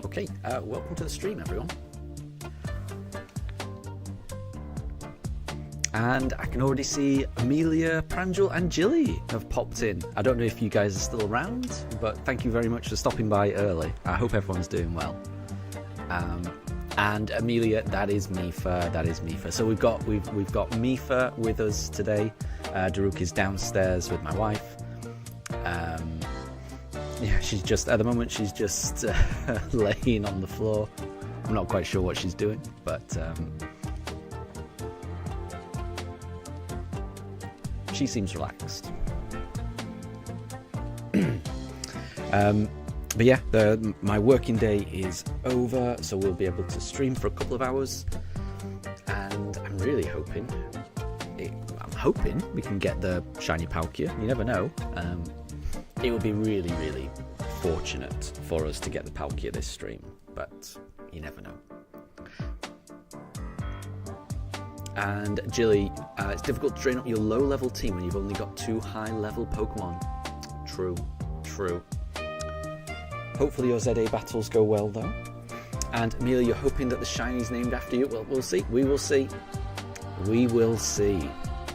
Okay, welcome to the stream, everyone. And I can already see Amelia, Pranjul and Jilly have popped in. I don't know if you guys are still around, but thank you very much for stopping by early. I hope everyone's doing well. And Amelia, that is Mifa, that is Mifa. So we've got Mifa with us today. Daruk is downstairs with my wife. Yeah, she's just, at the moment, she's just laying on the floor. I'm not quite sure what she's doing, but she seems relaxed. But yeah, my working day is over, so we'll be able to stream for a couple of hours. And I'm really hoping, we can get the shiny Palkia. You never know. It would be really, really fortunate for us to get the Palkia this stream, but you never know. And Jilly, it's difficult to train up your low-level team when you've only got 2 high-level Pokemon. True, true. Hopefully your ZA battles go well, though. And Amelia, you're hoping that the shiny's named after you? Well, we'll see. We will see. We will see.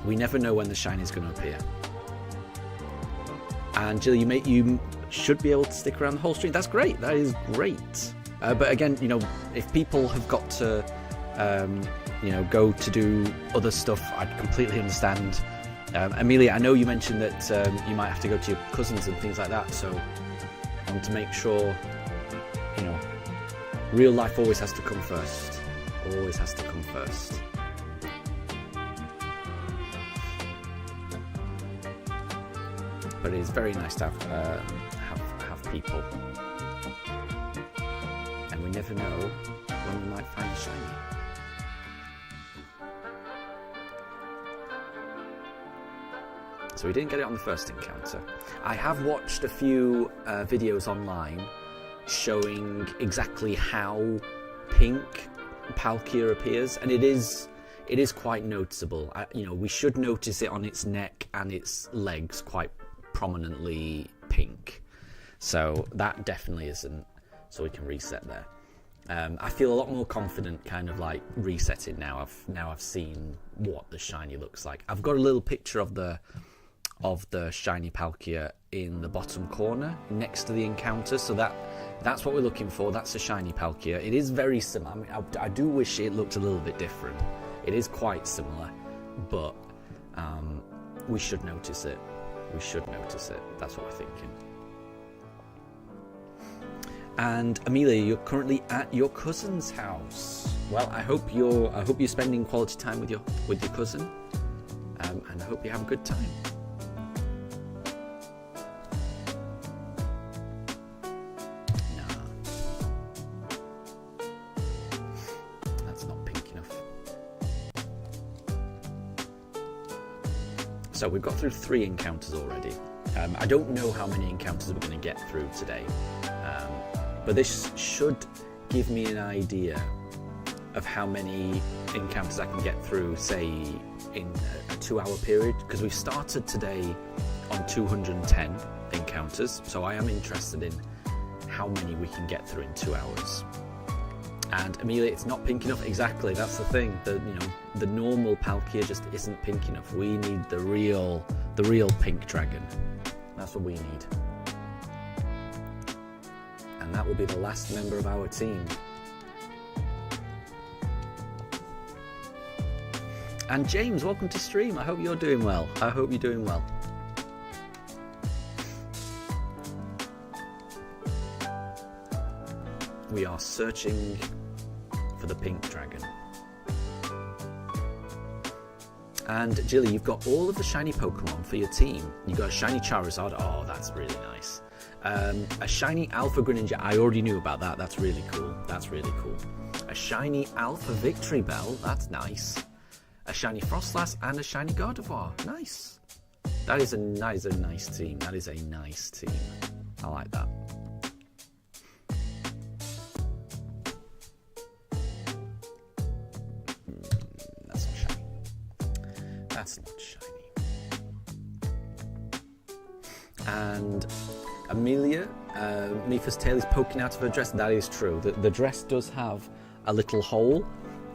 We never know when the shiny's going to appear. And Jill, you should be able to stick around the whole stream. That's great. That is great. But again, you know, if people have got to, you know, go to do other stuff, I'd completely understand. Amelia, I know you mentioned that you might have to go to your cousins and things like that. So I want to make sure, you know, real life always has to come first. Always has to come first. But it is very nice to have people, and we never know when we might find a shiny. So we didn't get it on the first encounter. I have watched a few videos online showing exactly how pink Palkia appears, and it is quite noticeable. You know, we should notice it on its neck and its legs quite prominently pink, so that definitely isn't, so we can reset there. I feel a lot more confident kind of like resetting now I've seen what the shiny looks like. I've got a little picture of the shiny Palkia in the bottom corner next to the encounter, so that's what we're looking for. That's a shiny Palkia. It is very similar. I mean, I do wish it looked a little bit different. It is quite similar, but we should notice it. We should notice it. That's what we're thinking. And Amelia, you're currently at your cousin's house. Well, I hope you're spending quality time with your cousin, and I hope you have a good time. Nah, that's not pink enough. So we've got through 3 encounters already. I don't know how many encounters we're going to get through today, but this should give me an idea of how many encounters I can get through, say, in a 2-hour period, because we've started today on 210 encounters, so I am interested in how many we can get through in 2 hours. And Amelia, it's not pink enough. Exactly, that's the thing. The normal Palkia just isn't pink enough. We need the real pink dragon. That's what we need. And that will be the last member of our team. And James, welcome to stream. I hope you're doing well. I hope you're doing well. We are searching for the pink dragon. And Jilly, you've got all of the shiny Pokemon for your team. You've got a shiny Charizard. Oh, that's really nice. A shiny Alpha Greninja. I already knew about that. That's really cool. That's really cool. A shiny Alpha Victory Bell. That's nice. A shiny Frostlass and a shiny Gardevoir. Nice. That is a nice team. That is a nice team. I like that. That's not shiny. That's not shiny. And Amelia, Mifa's tail is poking out of her dress. That is true. The dress does have a little hole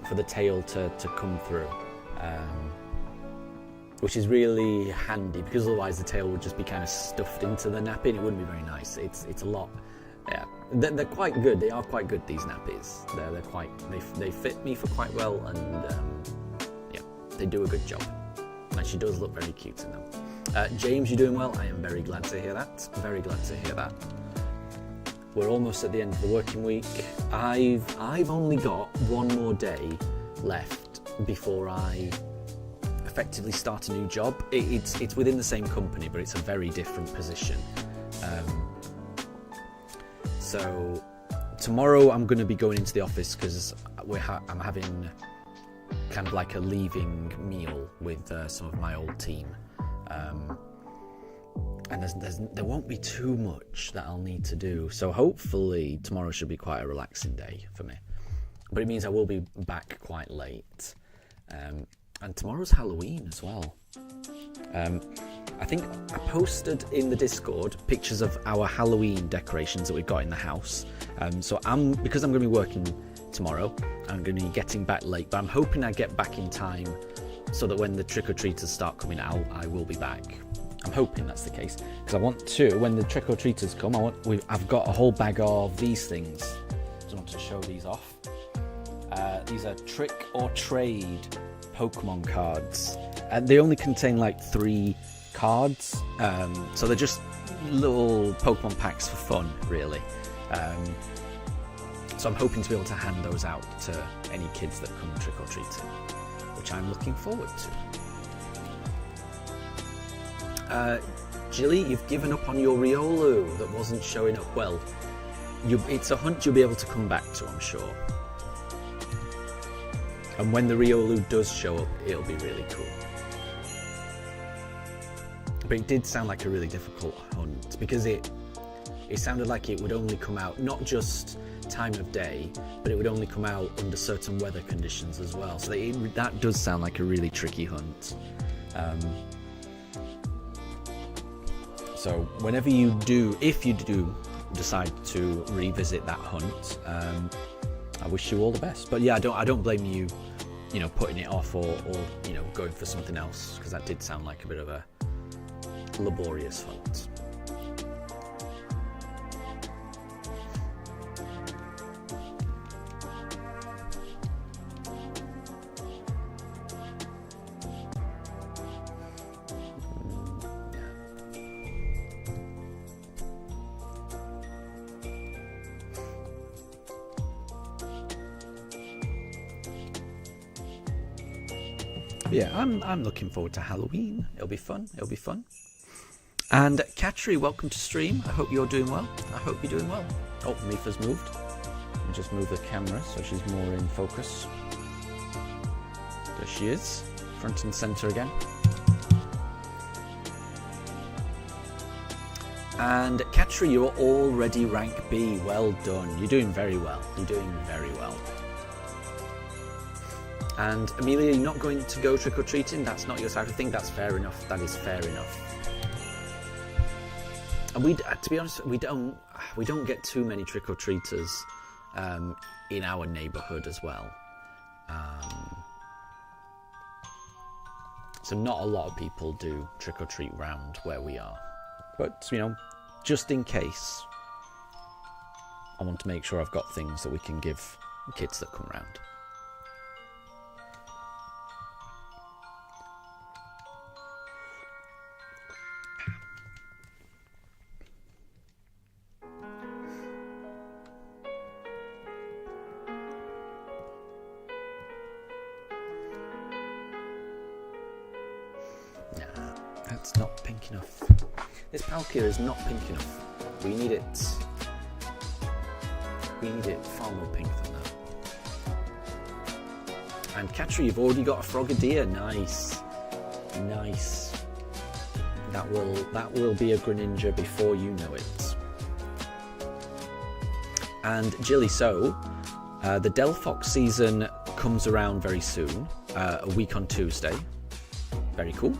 for the tail to come through, which is really handy because otherwise the tail would just be kind of stuffed into the nappy and it wouldn't be very nice. It's a lot. Yeah, they're quite good. They are quite good, these nappies. They're quite. They fit me for quite well, and yeah, they do a good job. And she does look very cute in them. James, you're doing well. I am very glad to hear that. Very glad to hear that. We're almost at the end of the working week. I've only got one more day left before I effectively start a new job. It's within the same company, but it's a very different position. So tomorrow I'm going to be going into the office because I'm having kind of like a leaving meal with some of my old team. And there won't be too much that I'll need to do. So hopefully tomorrow should be quite a relaxing day for me. But it means I will be back quite late. And tomorrow's Halloween as well. I think I posted in the Discord pictures of our Halloween decorations that we've got in the house. So because I'm going to be working tomorrow, I'm going to be getting back late. But I'm hoping I get back in time so that when the trick-or-treaters start coming out, I will be back. I'm hoping that's the case because I want to, when the trick-or-treaters come, I've got a whole bag of these things. So I want to show these off. These are trick or trade Pokemon cards, and they only contain like 3 cards, so they're just little Pokemon packs for fun, really. So I'm hoping to be able to hand those out to any kids that come trick-or-treating, which I'm looking forward to. Jilly, you've given up on your Riolu that wasn't showing up well. It's a hunt you'll be able to come back to, I'm sure. And when the Riolu does show up, it'll be really cool. But it did sound like a really difficult hunt because it sounded like it would only come out, not just time of day, but it would only come out under certain weather conditions as well. So that does sound like a really tricky hunt. So whenever you do, if you do decide to revisit that hunt, I wish you all the best. But yeah, I don't blame you, putting it off or going for something else, because that did sound like a bit of a laborious hunt. Yeah, I'm looking forward to Halloween. It'll be fun. And Katri, welcome to stream. I hope you're doing well. Oh, Mifa's moved. I'll just move the camera so she's more in focus. There she is, front and center again. And Katri, you're already rank B. Well done. You're doing very well. And Amelia, you're not going to go trick-or-treating? That's not your type of thing? That's fair enough. That is fair enough. And to be honest, we don't get too many trick-or-treaters in our neighbourhood as well. So not a lot of people do trick-or-treat round where we are. But, just in case, I want to make sure I've got things that we can give kids that come round. That's not pink enough. This Palkia is not pink enough. We need it far more pink than that. And Katri, you've already got a Frogadier. Nice. That will be a Greninja before you know it. And Jilly, so the Delphox season comes around very soon, a week on Tuesday. Very cool.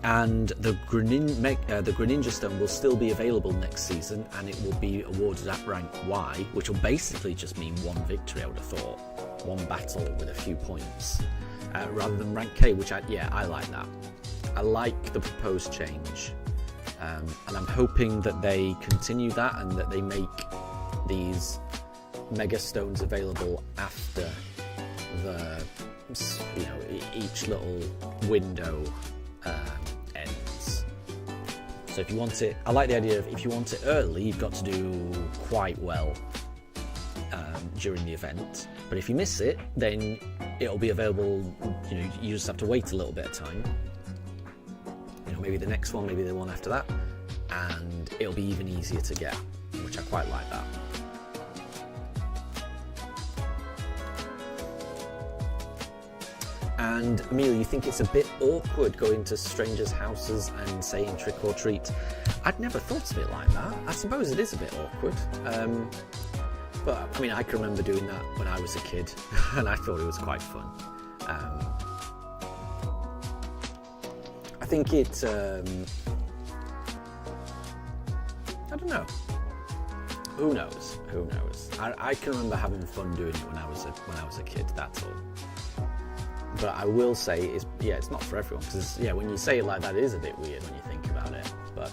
And the Greninja Stone will still be available next season, and it will be awarded at rank Y, which will basically just mean one victory, I would have thought. One battle with a few points, rather than rank K, which I like that. I like the proposed change, and I'm hoping that they continue that and that they make these Mega Stones available after the, each little window ends. So if you want it, I like the idea of if you want it early, you've got to do quite well during the event. But if you miss it, then it'll be available. You just have to wait a little bit of time. Maybe the next one, maybe the one after that, and it'll be even easier to get, which I quite like that. And Amelia, you think it's a bit awkward going to strangers' houses and saying trick or treat? I'd never thought of it like that. I suppose it is a bit awkward. But I mean, I can remember doing that when I was a kid, and I thought it was quite fun. I think it. I don't know. Who knows? Who knows? I can remember having fun doing it when I was a kid. That's all. But I will say, it's not for everyone, because when you say it like that, it is a bit weird when you think about it. But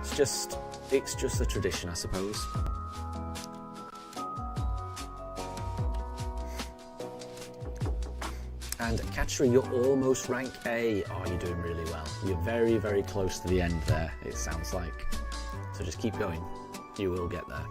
it's just a tradition, I suppose. And Katri, you're almost rank A. Oh, you're doing really well. You're very, very close to the end there, it sounds like. So just keep going. You will get there.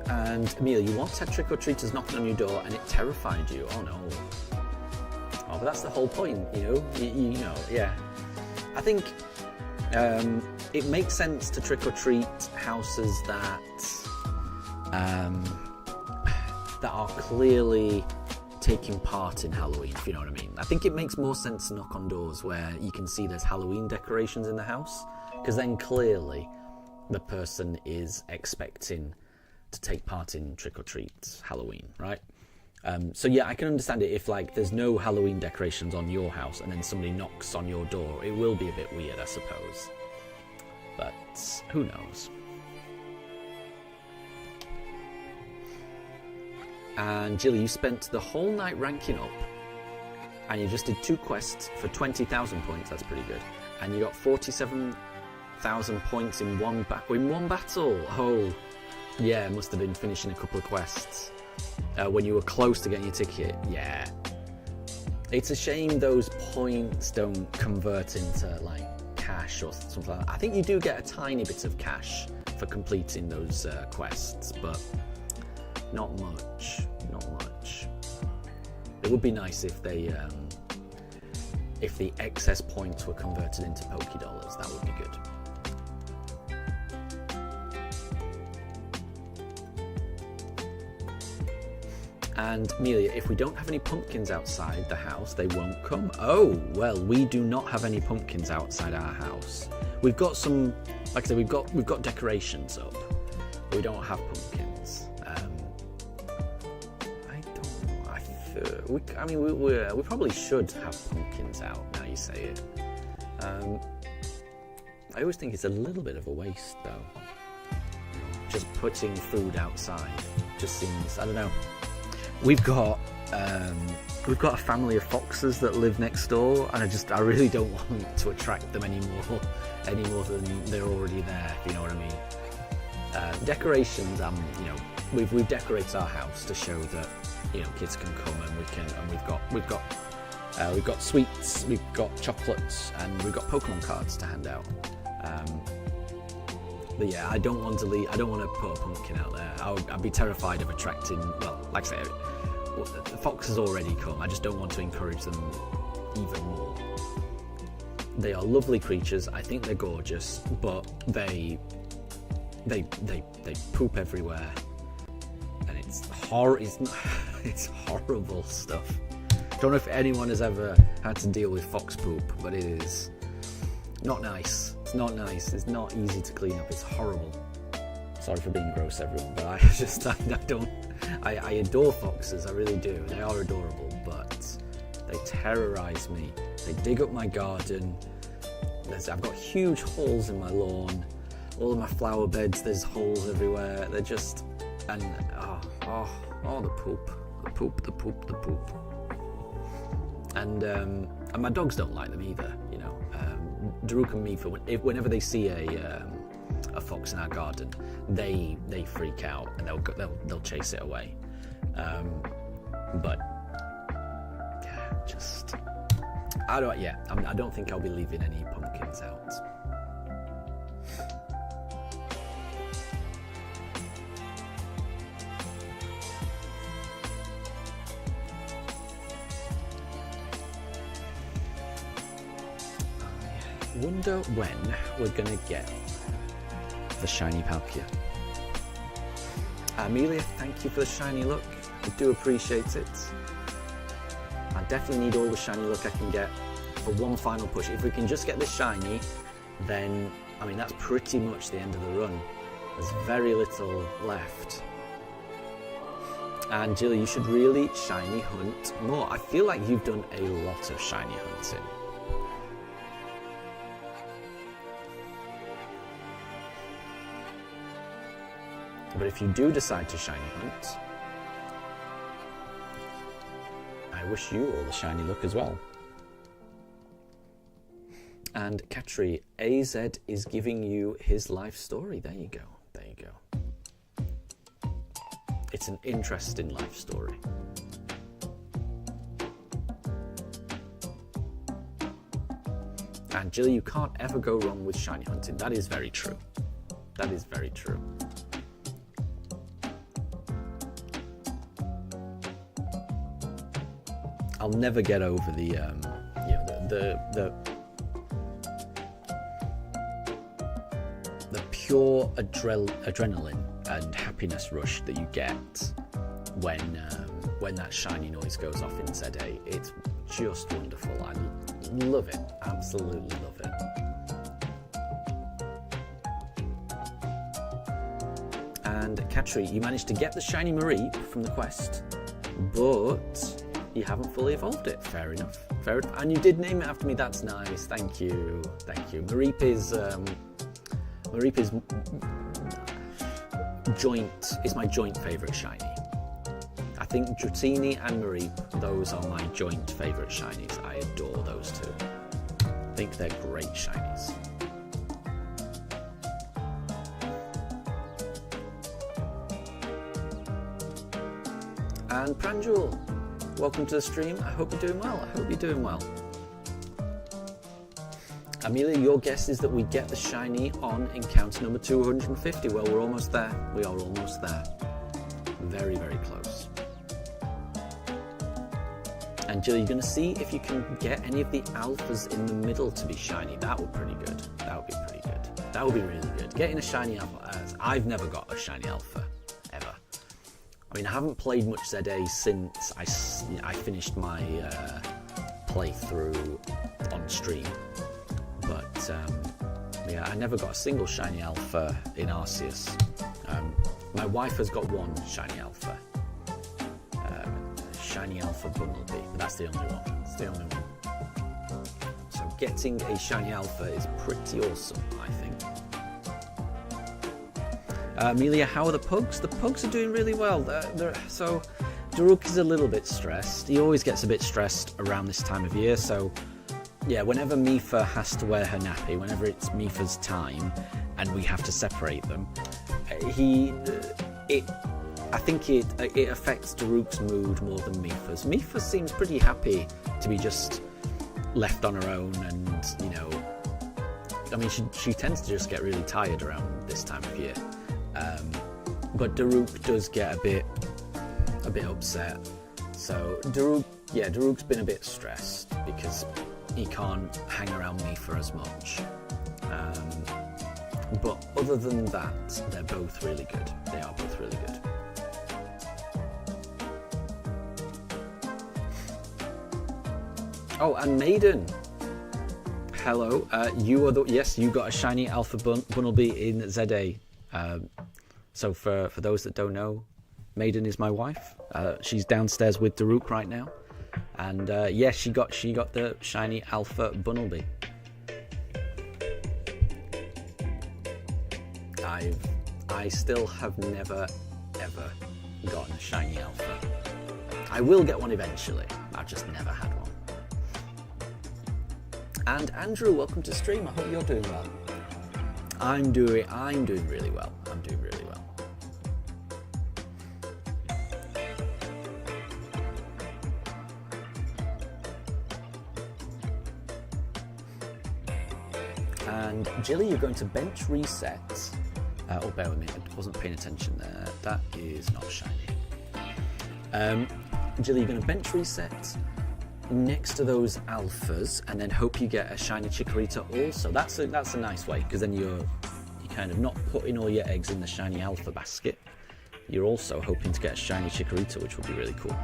And Amelia, you once had trick-or-treaters knocking on your door and it terrified you. Oh no. Oh, but that's the whole point, yeah. I think it makes sense to trick-or-treat houses that are clearly taking part in Halloween, if you know what I mean. I think it makes more sense to knock on doors where you can see there's Halloween decorations in the house, because then clearly the person is expecting to take part in trick-or-treat Halloween, right? So yeah, I can understand it if there's no Halloween decorations on your house and then somebody knocks on your door. It will be a bit weird, I suppose. But who knows? And Jilly, you spent the whole night ranking up and you just did 2 quests for 20,000 points. That's pretty good. And you got 47,000 points in one battle. Oh, yeah, must have been finishing a couple of quests when you were close to getting your ticket. Yeah, it's a shame those points don't convert into cash or something like that. I think you do get a tiny bit of cash for completing those quests, but not much. It would be nice if they if the excess points were converted into Pokédollars. That would be good. And Amelia, if we don't have any pumpkins outside the house, they won't come. Oh, well, we do not have any pumpkins outside our house. We've got some, like I said, we've got decorations up, but we don't have pumpkins. I don't know. We probably should have pumpkins out now you say it. I always think it's a little bit of a waste, though. Just putting food outside just seems, I don't know. We've got a family of foxes that live next door, and I really don't want to attract them any more than they're already there. If you know what I mean. Decorations, we've decorated our house to show that kids can come and we've got sweets, we've got chocolates, and we've got Pokemon cards to hand out. But yeah, I don't want to put a pumpkin out there. I'd be terrified of attracting, well, like I say, the foxes already come. I just don't want to encourage them even more. They are lovely creatures. I think they're gorgeous, but they poop everywhere, and it's it's horrible stuff. Don't know if anyone has ever had to deal with fox poop, but it is not nice. It's not nice. It's not easy to clean up. It's horrible. Sorry for being gross, everyone, but I adore foxes. I really do. They are adorable, but they terrorize me. They dig up my garden. I've got huge holes in my lawn. All of my flower beds, there's holes everywhere. They're just, and the poop. And my dogs don't like them either, you know. Daruk and Mifa, whenever they see a fox in our garden, they freak out and they'll chase it away. But just I don't think I'll be leaving any pumpkins out. I wonder when we're gonna get the shiny Palkia. Amelia, thank you for the shiny look. I do appreciate it. I definitely need all the shiny look I can get for one final push. If we can just get this shiny, then I mean that's pretty much the end of the run. There's very little left. And Jill, you should really shiny hunt more. I feel like you've done a lot of shiny hunting. But if you do decide to shiny hunt, I wish you all the shiny luck as well. And Katri, AZ is giving you his life story. There you go. There you go. It's an interesting life story. And Jill, you can't ever go wrong with shiny hunting. That is very true. That is very true. I'll never get over the pure adrenaline and happiness rush that you get when that shiny noise goes off in ZA. It's just wonderful. I love it. Absolutely love it. And Katri, you managed to get the shiny Marie from the quest, but you haven't fully evolved it. Fair enough. Fair enough. And you did name it after me. That's nice. Thank you. Thank you. Mareep is my joint favourite shiny. I think Dratini and Mareep, those are my joint favourite shinies. I adore those two. I think they're great shinies. And Pranjul, welcome to the stream. I hope you're doing well. Amelia, your guess is that we get the shiny on encounter number 250. Well, we're almost there. We are almost there. Very, very close. And Jill, you're going to see if you can get any of the alphas in the middle to be shiny. That would be pretty good. That would be really good. Getting a shiny alpha. I've never got a shiny alpha, ever. I mean, I haven't played much ZA since I finished my playthrough on stream. But yeah, I never got a single shiny alpha in Arceus. My wife has got one shiny alpha. Shiny alpha Bumblebee, but that's the only one. So getting a shiny alpha is pretty awesome, I think. Amelia, how are the Pugs? The Pugs are doing really well. So Daruk is a little bit stressed. He always gets a bit stressed around this time of year, so yeah, whenever Mifa has to wear her nappy, whenever it's Mifa's time and we have to separate them, I think it affects Daruk's mood more than Mifa's. Mifa seems pretty happy to be just left on her own, and you know, I mean, she tends to just get really tired around this time of year. But Daruk does get a bit upset. So Daruk's been a bit stressed because he can't hang around Mifa as much. But other than that, they're both really good. They are both really good. Oh, and Maiden. Hello. Yes, you got a shiny Alpha Bunnelby in ZA. So for those that don't know, Maiden is my wife. She's downstairs with Daruk right now, and yes, she got the shiny Alpha Bunnelby. I still have never ever gotten a shiny Alpha. I will get one eventually. I've just never had one. And Andrew, welcome to stream. I hope you're doing well. I'm doing really well. I'm doing really well. And Jilly, you're going to bench reset. Oh, bear with me, I wasn't paying attention there. That is not shiny. Jilly, you're going to bench reset next to those alphas, and then hope you get a shiny Chikorita also. That's a nice way, because then you're kind of not putting all your eggs in the shiny alpha basket. You're also hoping to get a shiny Chikorita, which would be really cool.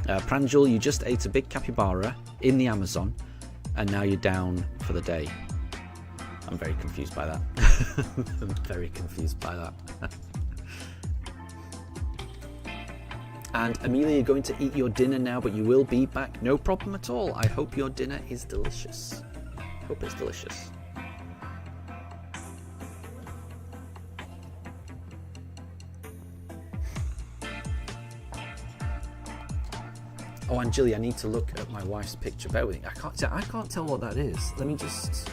Pranjul, you just ate a big capybara in the Amazon, and now you're down for the day. I'm very confused by that. I'm very confused by that. And Amelia, you're going to eat your dinner now, but you will be back. No problem at all. I hope your dinner is delicious. Hope it's delicious. Oh, and Jilly, I need to look at my wife's picture. Bear with me. I can't tell what that is. Let me just...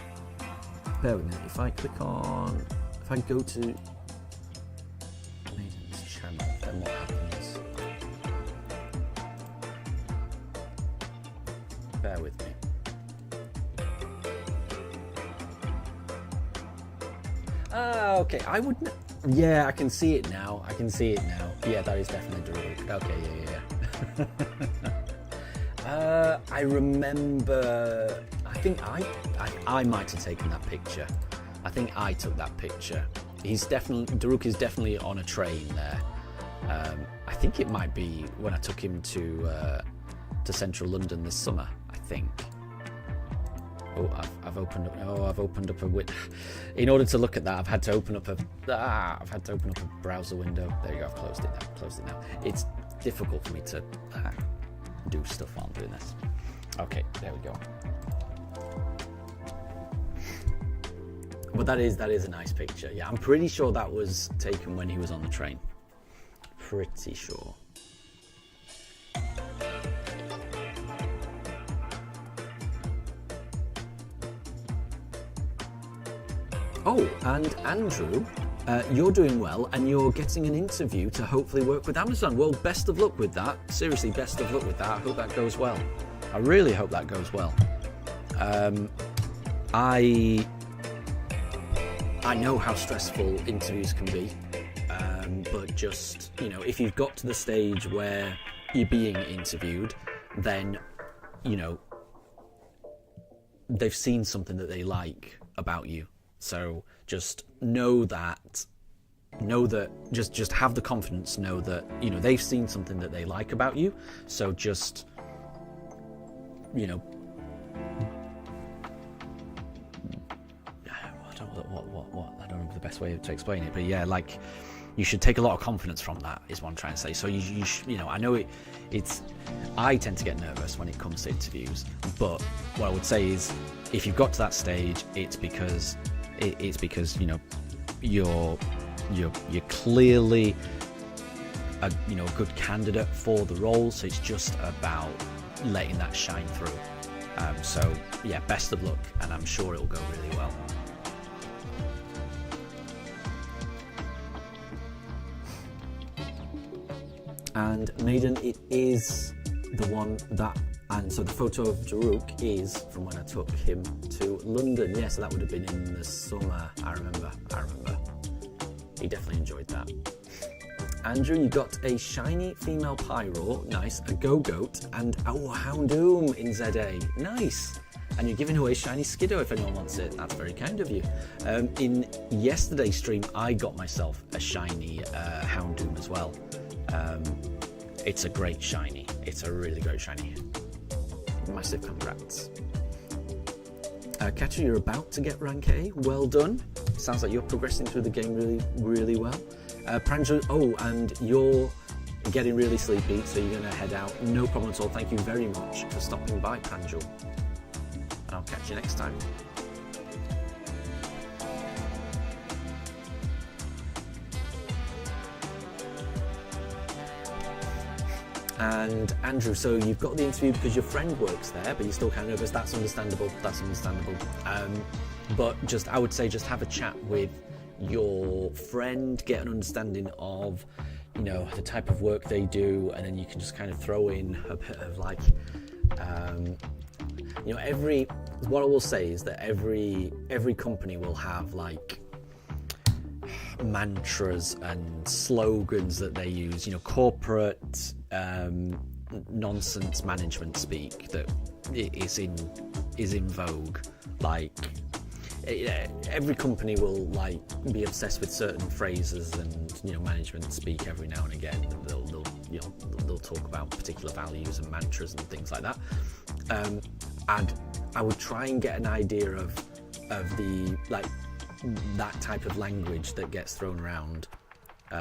Bear with me. If I go to Maiden's channel, then what happens? Bear with me. Ah, okay. I wouldn't. Yeah, I can see it now. Yeah, that is definitely Daruk. Okay, yeah. I remember. I think I might have taken that picture. I think I took that picture. Daruk is definitely on a train there. I think it might be when I took him to central London this summer, I think. Oh, I've opened up a window. In order to look at that, I've had to open up a browser window. There you go. I've closed it now. It's difficult for me to do stuff while I'm doing this. Okay, there we go. But that is a nice picture. Yeah, I'm pretty sure that was taken when he was on the train. Pretty sure. Oh, and Andrew, you're doing well, and you're getting an interview to hopefully work with Amazon. Well, best of luck with that. Seriously, best of luck with that. I hope that goes well. I really hope that goes well. I know how stressful interviews can be, but just, if you've got to the stage where you're being interviewed, then, they've seen something that they like about you. So just just have the confidence, know that, they've seen something that they like about you. So just, I don't know the best way to explain it, but yeah, like, you should take a lot of confidence from that, is what I'm trying to say. So I know I tend to get nervous when it comes to interviews, but what I would say is, if you've got to that stage, it's because you're clearly a good candidate for the role. So it's just about letting that shine through. So yeah, best of luck, and I'm sure it'll go really well. And Maiden, it is the one that, and so the photo of Daruk is from when I took him to London. Yeah, so that would have been in the summer. I remember. He definitely enjoyed that. Andrew, you got a shiny female Pyro, nice, a Go-Goat, and Houndoom in ZA, nice. And you're giving away shiny Skiddo if anyone wants it. That's very kind of you. In yesterday's stream, I got myself a shiny Houndoom as well. It's a great shiny. It's a really great shiny. massive congrats. Kachu, you're about to get rank A. Well done. Sounds like you're progressing through the game really, really well. Pranjal, oh, and you're getting really sleepy, so you're going to head out. No problem at all. Thank you very much for stopping by, Pranjal. And I'll catch you next time. And Andrew, so you've got the interview because your friend works there, but you're still kind of nervous. That's understandable. That's understandable. But I would say just have a chat with your friend, get an understanding of, you know, the type of work they do, and then you can just kind of throw in a bit of like, you know, what I will say is that every company will have like mantras and slogans that they use, you know, corporate nonsense management speak that is in vogue. Like every company will like be obsessed with certain phrases and, you know, management speak every now and again. They'll talk about particular values and mantras and things like that. And I would try and get an idea of the like that type of language that gets thrown around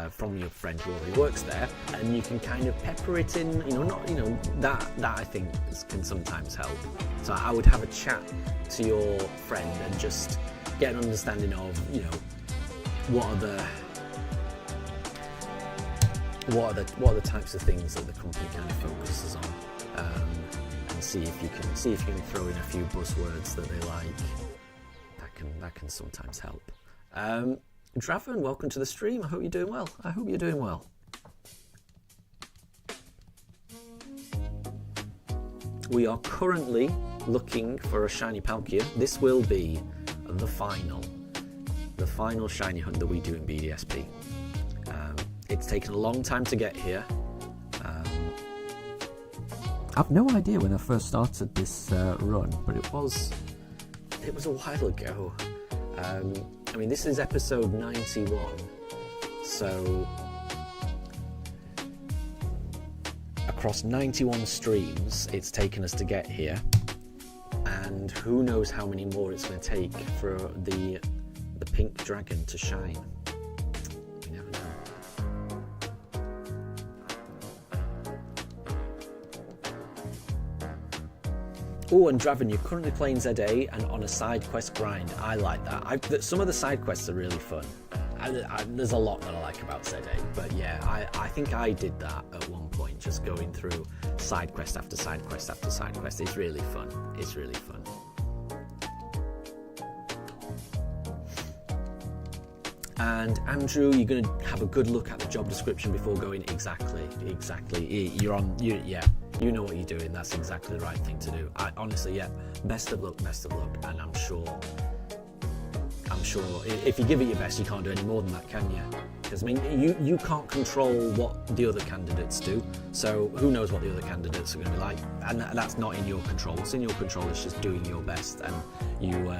from your friend who already works there, and you can kind of pepper it in, that I think can sometimes help. So I would have a chat to your friend and just get an understanding of, you know, what are the types of things that the company kind of focuses on, and see if you can throw in a few buzzwords that they like. That can sometimes help. Draven, welcome to the stream. I hope you're doing well. We are currently looking for a shiny Palkia. This will be the final shiny hunt that we do in BDSP. It's taken a long time to get here. I've no idea when I first started this run, but it was a while ago. I mean, this is episode 91, so across 91 streams it's taken us to get here, and who knows how many more it's going to take for the pink dragon to shine. We never know. Oh, and Draven, you're currently playing ZA and on a side quest grind. I like that. Some of the side quests are really fun. There's a lot that I like about ZA, but yeah, I think I did that at one point, just going through side quest after side quest after side quest. It's really fun. And Andrew, you're going to have a good look at the job description before going. Exactly. You know what you're doing. That's exactly the right thing to do. Honestly, yeah. Best of luck, and I'm sure if you give it your best, you can't do any more than that, can you? Because I mean, you can't control what the other candidates do. So who knows what the other candidates are going to be like? And that's not in your control. What's in your control is just doing your best, and you.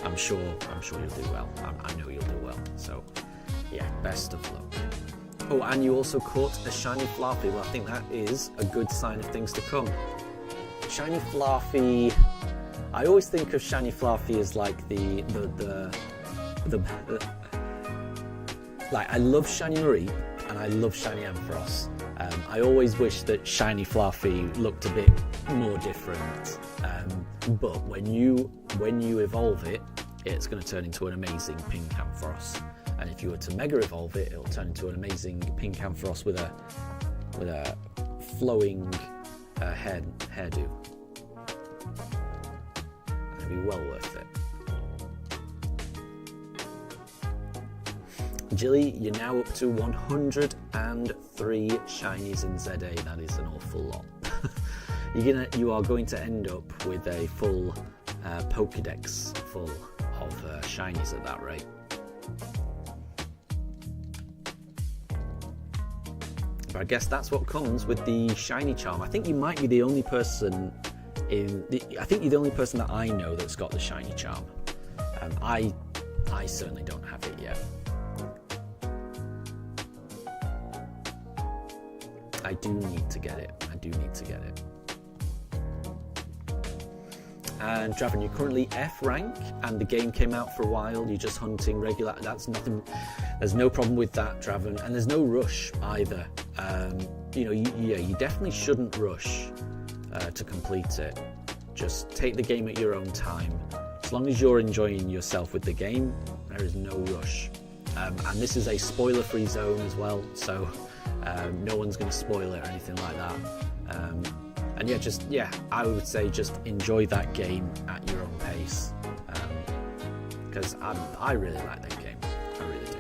I'm sure you'll do well. I know you'll do well. So, yeah, best of luck. Oh, and you also caught a shiny Fluffy. Well, I think that is a good sign of things to come. Shiny Fluffy. I always think of shiny Fluffy as like the like, I love shiny Marie and I love shiny Ampharos. I always wish that shiny Fluffy looked a bit more different. But when you evolve it, it's going to turn into an amazing pink Ampharos. And if you were to mega evolve it, it'll turn into an amazing pink Ampharos with a flowing hairdo. And it'd be well worth it. Jilly, you're now up to 103 shinies in ZA. That is an awful lot. You are going to end up with a full Pokédex full of shinies at that rate. But I guess that's what comes with the shiny charm. I think you might be the only person I think you're the only person that I know that's got the shiny charm. I certainly don't have it yet. I do need to get it. And Draven, you're currently F rank, and the game came out for a while. You're just hunting regular. That's nothing. There's no problem with that, Draven, and there's no rush either. You definitely shouldn't rush to complete it. Just take the game at your own time. As long as you're enjoying yourself with the game, there is no rush. And this is a spoiler-free zone as well, so no one's going to spoil it or anything like that. I would say just enjoy that game at your own pace, because I really like that game. I really do.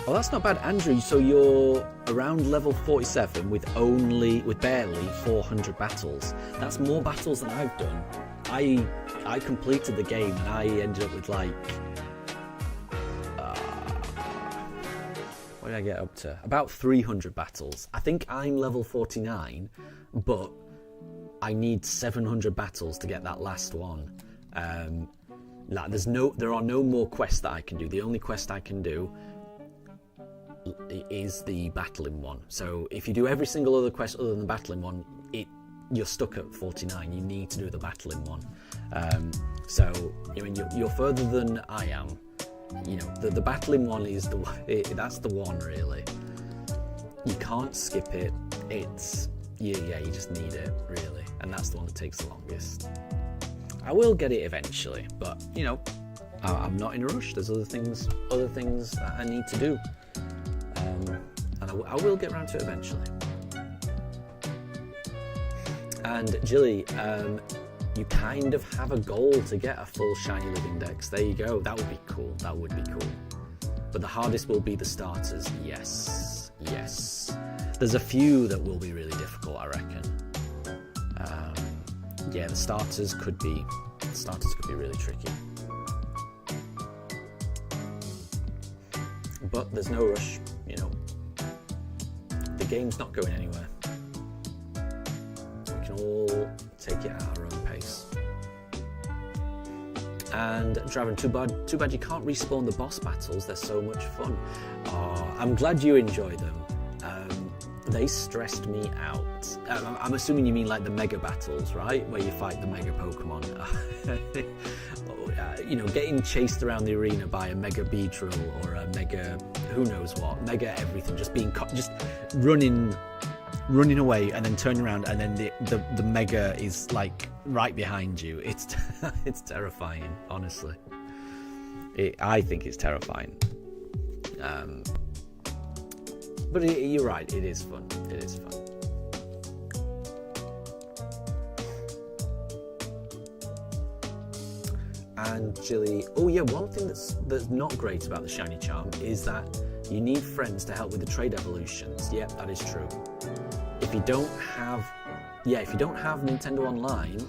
Well, that's not bad, Andrew. So you're around level 47 with barely 400 battles. That's more battles than I've done. I completed the game and I ended up with what did I get up to? About 300 battles. I think I'm level 49, but I need 700 battles to get that last one. There are no more quests that I can do. The only quest I can do is the battling one. So if you do every single other quest other than the battling one, you're stuck at 49. You need to do the battling one. You're further than I am. The battling one is that's the one really. You can't skip it. You just need it really, and that's the one that takes the longest. I will get it eventually, but I'm not in a rush. There's other things that I need to do, and I will get around to it eventually. And Jilly, you kind of have a goal to get a full shiny living dex. There you go. That would be cool. But the hardest will be the starters. Yes. There's a few that will be really difficult, I reckon. The starters could be really tricky. But there's no rush. The game's not going anywhere. All take it at our own pace. And Draven, too bad you can't respawn the boss battles. They're so much fun. Oh, I'm glad you enjoy them. They stressed me out. I'm assuming you mean like the mega battles, right? Where you fight the mega Pokemon. Getting chased around the arena by a mega Beedrill or a mega who knows what, mega everything, just running away and then turning around and then the mega is like right behind you. It's terrifying, honestly. I think it's terrifying. But you're right, it is fun. And Jilly, one thing that's not great about the Shiny Charm is that you need friends to help with the trade evolutions. Yep, that is true. If you don't have Nintendo Online,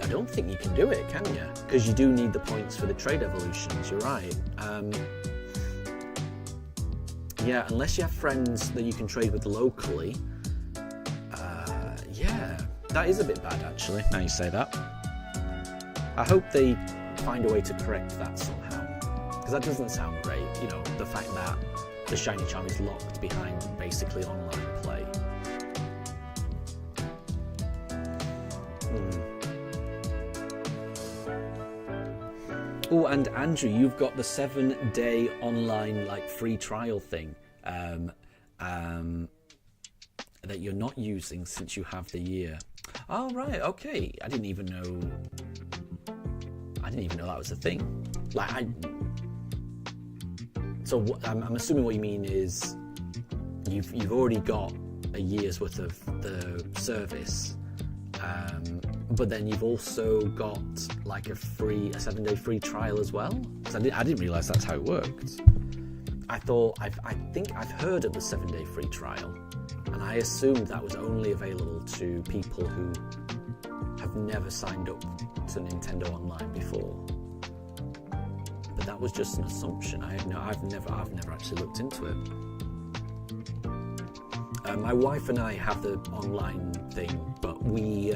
I don't think you can do it, can you? Because you do need the points for the trade evolutions. You're right. Unless you have friends that you can trade with locally. That is a bit bad, actually. Now you say that. I hope they find a way to correct that somehow, because that doesn't sound great. The fact that the Shiny Charm is locked behind basically online play. Oh, and Andrew, you've got the 7-day online free trial thing that you're not using since you have the year. Oh right, okay. I didn't even know that was a thing. I'm assuming what you mean is you've already got a year's worth of the service, but then you've also got a 7-day free trial as well. Because I didn't realise that's how it worked. I think I've heard of the 7-day free trial, and I assumed that was only available to people who have never signed up to Nintendo Online before. But that was just an assumption. I've never actually looked into it. My wife and I have the online thing, but we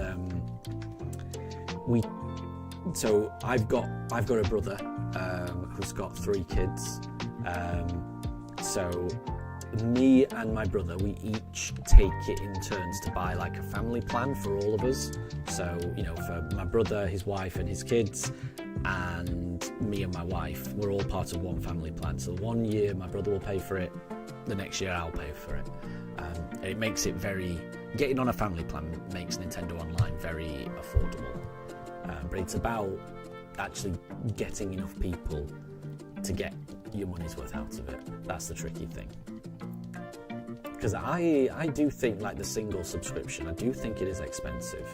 So I've got a brother who's got 3 kids. So me and my brother, we each take it in turns to buy like a family plan for all of us. So, you know, for my brother, his wife and his kids, and me and my wife, we're all part of one family plan. So one year my brother will pay for it, the next year I'll pay for it. It makes it getting on a family plan makes Nintendo Online very affordable. But it's about actually getting enough people to get your money's worth out of it. That's the tricky thing. Because I do think, like, the single subscription, I do think it is expensive.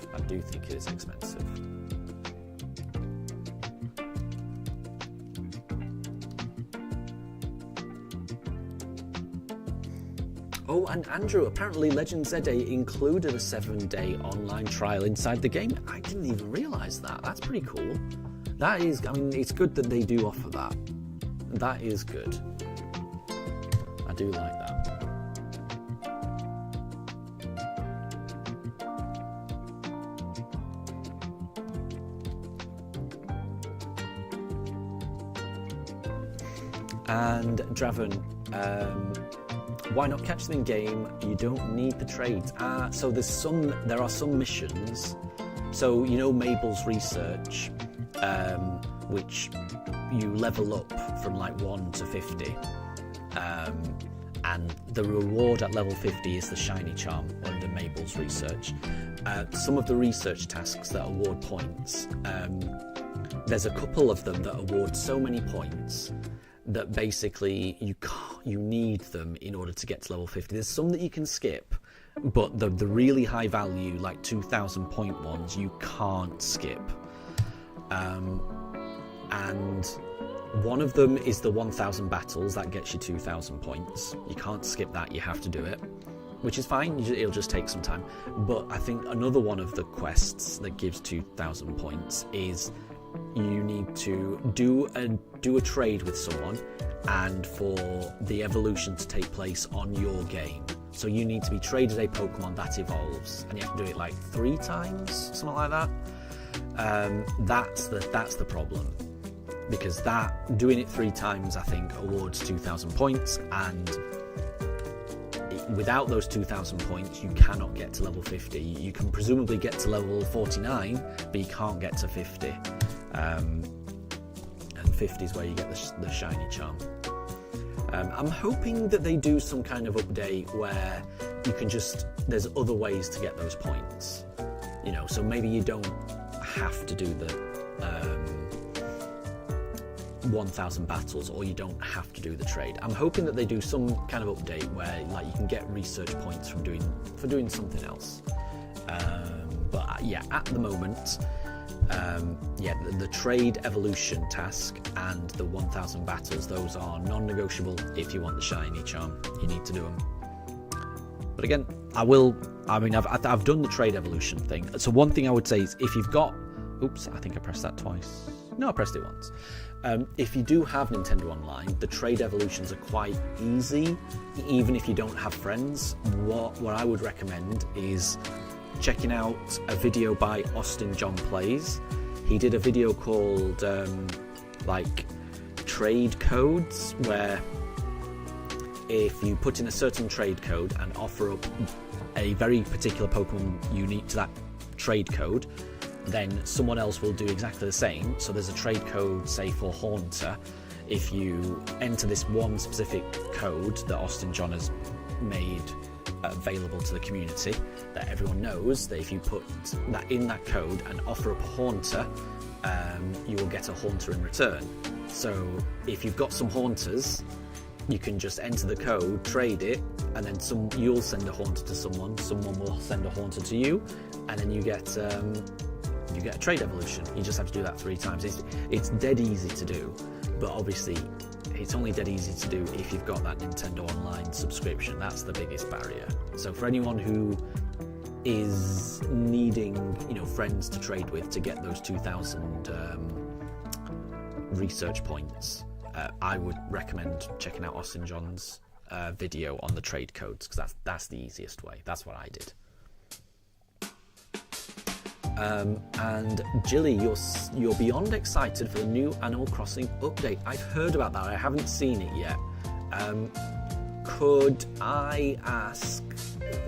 Oh, and Andrew, apparently Legend ZA included a 7-day online trial inside the game. I didn't even realise that. That's pretty cool. That is, I mean, it's good that they do offer that. That is good. I do like that. And Draven, why not catch them in game? You don't need the trades. So there are some missions. So you know Mabel's research, which you level up from like 1 to 50, and the reward at level 50 is the shiny charm under Mabel's research. Some of the research tasks that award points, there's a couple of them that award so many points that basically you need them in order to get to level 50. There's some that you can skip, but the really high value, like 2,000 point ones, you can't skip. And one of them is the 1,000 battles, that gets you 2,000 points. You can't skip that, you have to do it, which is fine, it'll just take some time. But I think another one of the quests that gives 2,000 points is you need to do a trade with someone, and for the evolution to take place on your game. So you need to be traded a Pokemon that evolves, and you have to do it like 3 times, something like that. That's the problem, because doing it 3 times, I think, awards 2,000 points, and without those 2,000 points, you cannot get to level 50. You can presumably get to level 49, but you can't get to 50. And 50 is where you get the shiny charm. I'm hoping that they do some kind of update where you can there's other ways to get those points. You know, so maybe you don't have to do the 1,000 battles, or you don't have to do the trade. I'm hoping that they do some kind of update where, like, you can get research points for doing something else. But yeah, at the moment, the trade evolution task and the 1,000 battles, those are non-negotiable. If you want the shiny charm, you need to do them. But again, I've done the trade evolution thing. So one thing I would say is, if you've got, oops, I think I pressed that twice. No, I pressed it once. If you do have Nintendo Online, the trade evolutions are quite easy, even if you don't have friends. What I would recommend is checking out a video by Austin John Plays. He did a video called trade codes, where if you put in a certain trade code and offer up a very particular Pokemon unique to that trade code, then someone else will do exactly the same. So there's a trade code, say, for Haunter. If you enter this one specific code that Austin John has made available to the community, that everyone knows that if you put that in that code and offer up a Haunter, you will get a Haunter in return. So if you've got some Haunters, you can just enter the code, trade it, and then you'll send a Haunter to someone will send a Haunter to you, and then you get a trade evolution. You just have to do that 3 times. It's dead easy to do, but obviously it's only dead easy to do if you've got that Nintendo Online subscription. That's the biggest barrier. So for anyone who is needing, friends to trade with to get those 2,000 research points, I would recommend checking out Austin John's video on the trade codes, because that's the easiest way. That's what I did. And Jilly, you're beyond excited for the new Animal Crossing update. I've heard about that. I haven't seen it yet. Could I ask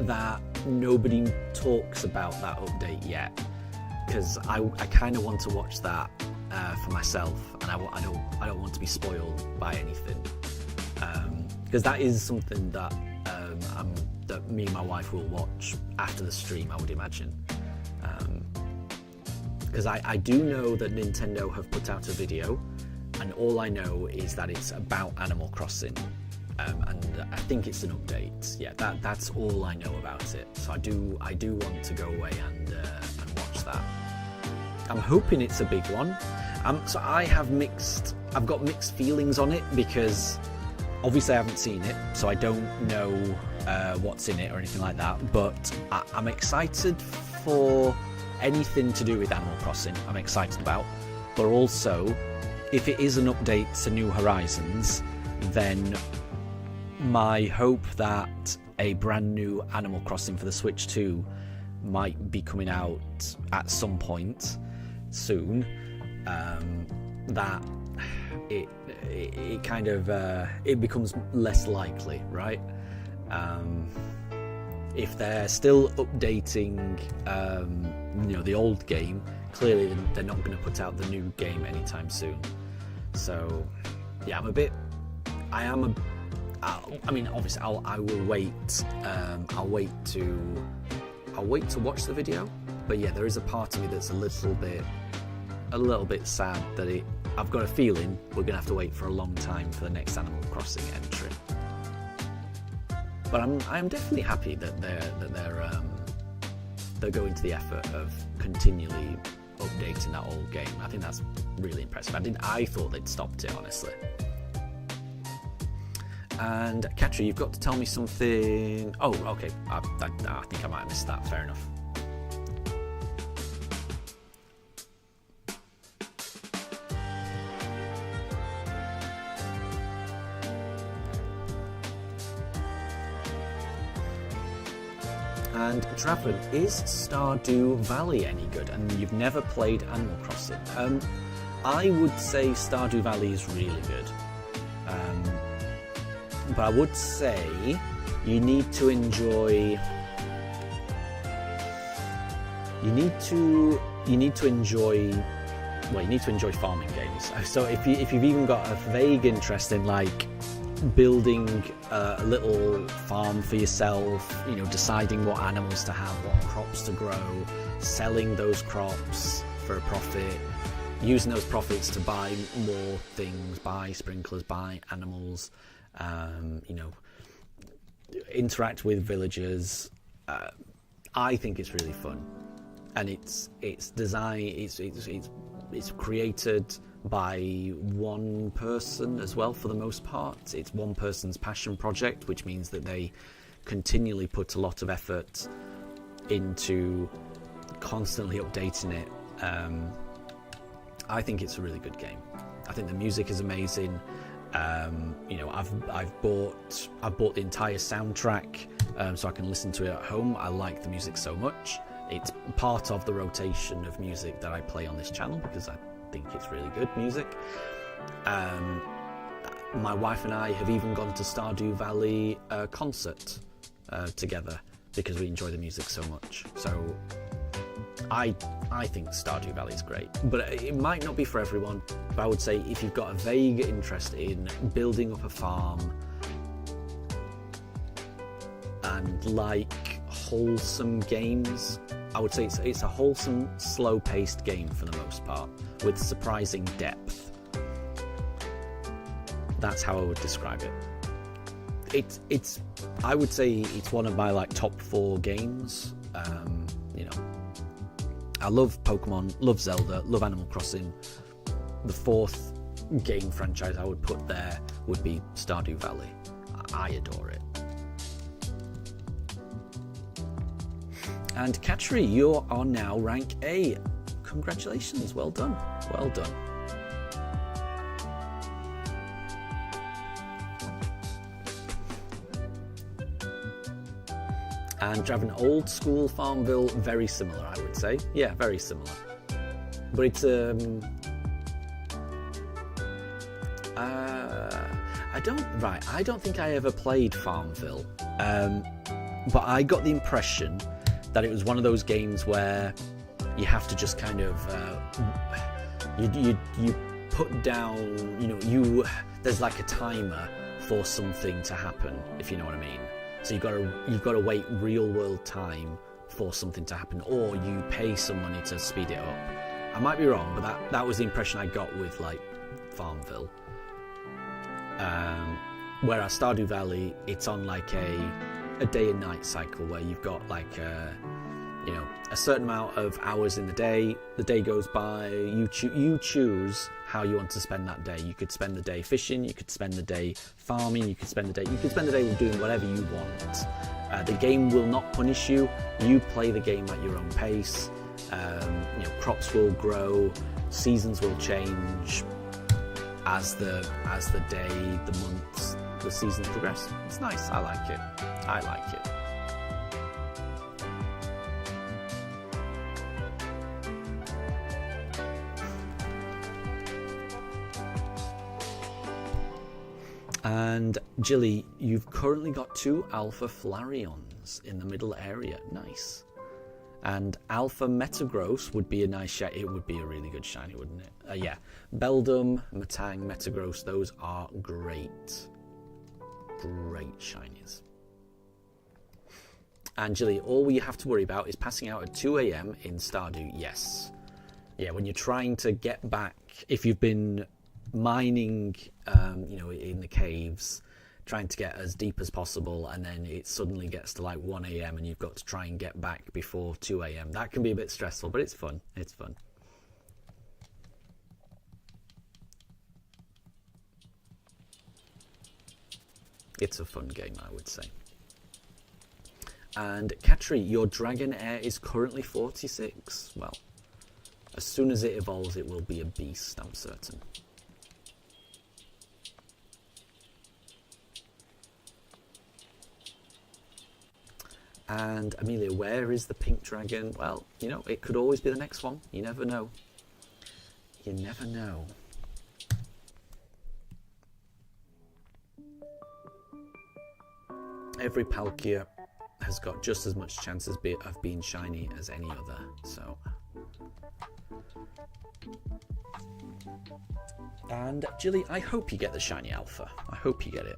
that nobody talks about that update yet? Because I kind of want to watch that for myself, and I don't want to be spoiled by anything. Because that is something that that me and my wife will watch after the stream, I would imagine. Because I do know that Nintendo have put out a video, and all I know is that it's about Animal Crossing, and I think it's an update. Yeah, that's all I know about it. So I do want to go away and watch that. I'm hoping it's a big one. So I've got mixed feelings on it, because obviously I haven't seen it, so I don't know what's in it or anything like that. But I'm excited for anything to do with Animal Crossing. I'm excited about, but also if it is an update to New Horizons, then my hope that a brand new Animal Crossing for the Switch 2 might be coming out at some point soon, that it kind of it becomes less likely, right? If they're still updating the old game, clearly they're not going to put out the new game anytime soon. So yeah, I mean, obviously I will wait. I'll wait to watch the video. But yeah, there is a part of me that's a little bit sad that I've got a feeling we're gonna have to wait for a long time for the next Animal Crossing entry. But I'm definitely happy that they're going to the effort of continually updating that old game. I think that's really impressive. I thought they'd stopped it, honestly. And Katri, you've got to tell me something. Oh, okay. I think I might have missed that. Fair enough. And Traveling, is Stardew Valley any good? And you've never played Animal Crossing. I would say Stardew Valley is really good. But I would say you need to enjoy. You need to enjoy farming games. So if you've even got a vague interest in like building a little farm for yourself, deciding what animals to have, what crops to grow, selling those crops for a profit, using those profits to buy more things, buy sprinklers, buy animals, interact with villagers. I think it's really fun, and it's designed. It's created by one person as well, for the most part. It's one person's passion project, which means that they continually put a lot of effort into constantly updating it. I think it's a really good game. I think the music is amazing. I've bought the entire soundtrack so I can listen to it at home. I like the music so much. It's part of the rotation of music that I play on this channel because I think it's really good music. My wife and I have even gone to Stardew Valley concert together because we enjoy the music so much. So I think Stardew Valley is great, but it might not be for everyone. But I would say if you've got a vague interest in building up a farm and like wholesome games, I would say it's a wholesome, slow-paced game for the most part, with surprising depth. That's how I would describe it. I would say it's one of my like top 4 games. I love Pokemon, love Zelda, love Animal Crossing. The 4th game franchise I would put there would be Stardew Valley. I adore it. And Katri, you are now rank A. Congratulations, well done. Well done. And driving old school Farmville, very similar, I would say. Yeah, very similar. But it's I don't think I ever played Farmville. But I got the impression that it was one of those games where you have to just kind of you put down, you know, there's like a timer for something to happen, if you know what I mean. So you've got to wait real world time for something to happen, or you pay some money to speed it up. I might be wrong, but that was the impression I got with like Farmville. Whereas Stardew Valley, it's on like a day and night cycle where you've got like you know, a certain amount of hours in the day goes by, you choose how you want to spend that day. You could spend the day fishing, you could spend the day farming, you could spend the day doing whatever you want. The game will not punish you. You play the game at your own pace. You know, crops will grow, seasons will change as the day, the months, the seasons progress. It's nice. I like it. I like it. And Jilly, you've currently got 2 Alpha Flareons in the middle area. Nice. And Alpha Metagross would be a nice shiny. It would be a really good shiny, wouldn't it? Yeah. Beldum, Matang, Metagross, those are great. Great shinies. And Jilly, all you have to worry about is passing out at 2 AM in Stardew. Yes. Yeah, when you're trying to get back, if you've been mining, you know, in the caves, trying to get as deep as possible, and then it suddenly gets to like 1 AM and you've got to try and get back before 2 AM. That can be a bit stressful, but it's fun. It's fun. It's a fun game, I would say. And Katri, your Dragon Air is currently 46. Well, as soon as it evolves, it will be a beast, I'm certain. And Amelia, where is the pink dragon? Well, you know, it could always be the next one. You never know. You never know. Every Palkia has got just as much chance of being shiny as any other, so. And Jilly, I hope you get the shiny Alpha. I hope you get it.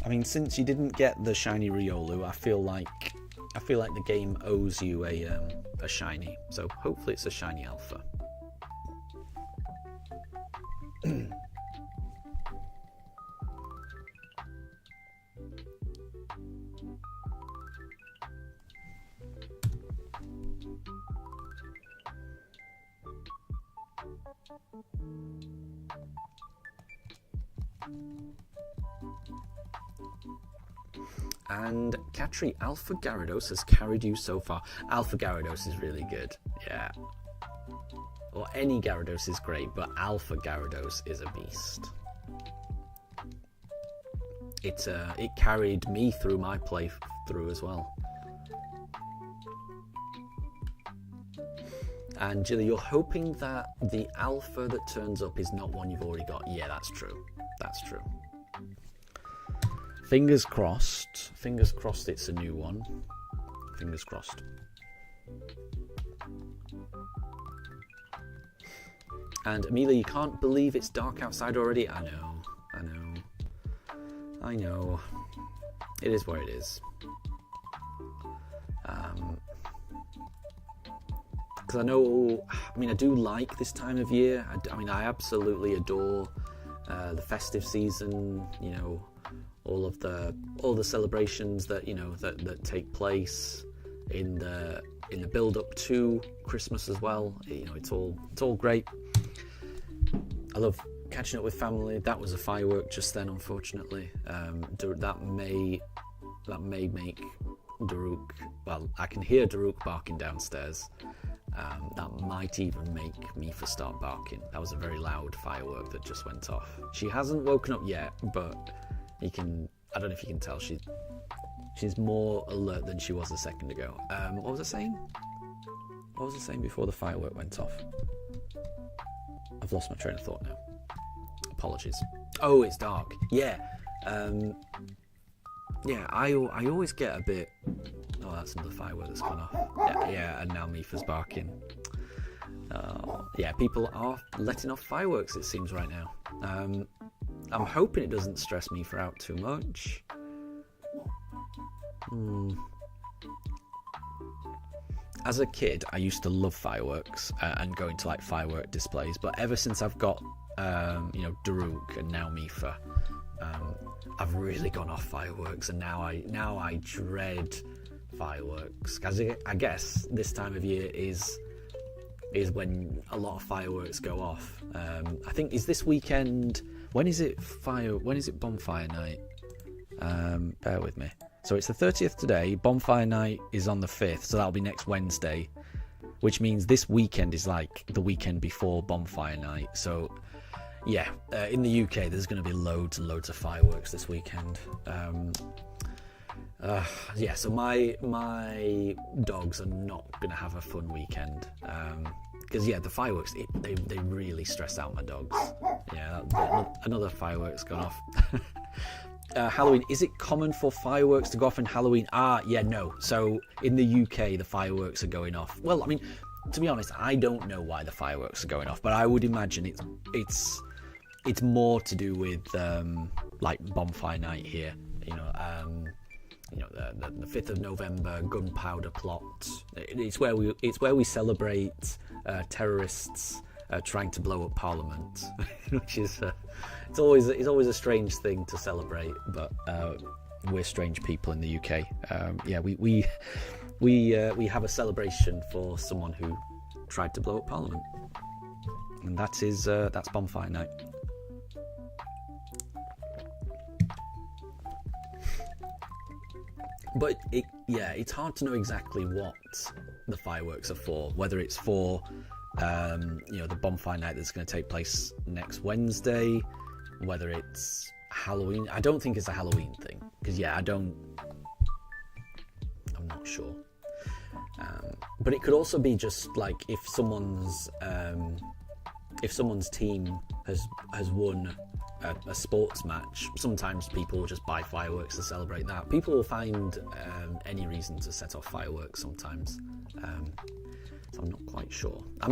I mean, since you didn't get the shiny Riolu, I feel like the game owes you a shiny. So hopefully it's a shiny Alpha. And Katri, Alpha Gyarados has carried you so far. Alpha Gyarados is really good, yeah. Or any Gyarados is great, but Alpha Gyarados is a beast. It carried me through my playthrough as well. And Jilly, you're hoping that the Alpha that turns up is not one you've already got. Yeah, that's true. That's true. Fingers crossed. Fingers crossed it's a new one. Fingers crossed. And Amelia, you can't believe it's dark outside already? I know. I know. I know. It is what it is. Because I know, I mean, I do like this time of year. I mean, I absolutely adore the festive season, you know, all the celebrations that, you know, that take place in the build up to Christmas as well. You know, it's all great. I love catching up with family. That was a firework just then, unfortunately. That may make Daruk. Well, I can hear Daruk barking downstairs. That might even make Mifa start barking. That was a very loud firework that just went off. She hasn't woken up yet, but I don't know if you can tell, she's more alert than she was a second ago. What was I saying? What was I saying before the firework went off? I've lost my train of thought now. Apologies. Oh, it's dark. Yeah. Yeah, I always get a bit... Oh, that's another firework that's gone off. Yeah, and now Mifa's barking. Yeah, people are letting off fireworks, it seems, right now. I'm hoping it doesn't stress Mifa out too much. As a kid, I used to love fireworks and going to like firework displays, but ever since I've got Daruk and now Mifa, I've really gone off fireworks, and now I dread fireworks. Because I guess this time of year is when a lot of fireworks go off. I think is this weekend. When is it bonfire night? Bear with me. So it's the 30th today. Bonfire night is on the 5th, so that'll be next Wednesday, which means this weekend is like the weekend before bonfire night. So yeah, in the UK there's going to be loads and loads of fireworks this weekend. Yeah, so my dogs are not going to have a fun weekend. Because yeah, the fireworks, they really stress out my dogs. Yeah, another firework's gone off. Halloween, is it common for fireworks to go off in Halloween? Yeah, no. So in the UK, the fireworks are going off. Well, I mean, to be honest, I don't know why the fireworks are going off, but I would imagine it's more to do with like bonfire night here. The 5th of November gunpowder plot. It's where we celebrate terrorists trying to blow up Parliament, which is it's always a strange thing to celebrate. But we're strange people in the UK. Yeah, we have a celebration for someone who tried to blow up Parliament, and that's bonfire night. But it's hard to know exactly what the fireworks are for. Whether it's for, the bonfire night that's going to take place next Wednesday. Whether it's Halloween. I don't think it's a Halloween thing. Because I'm not sure. But it could also be just like if someone's team has won a sports match, sometimes people will just buy fireworks to celebrate that. People will find any reason to set off fireworks sometimes. So I'm not quite sure. I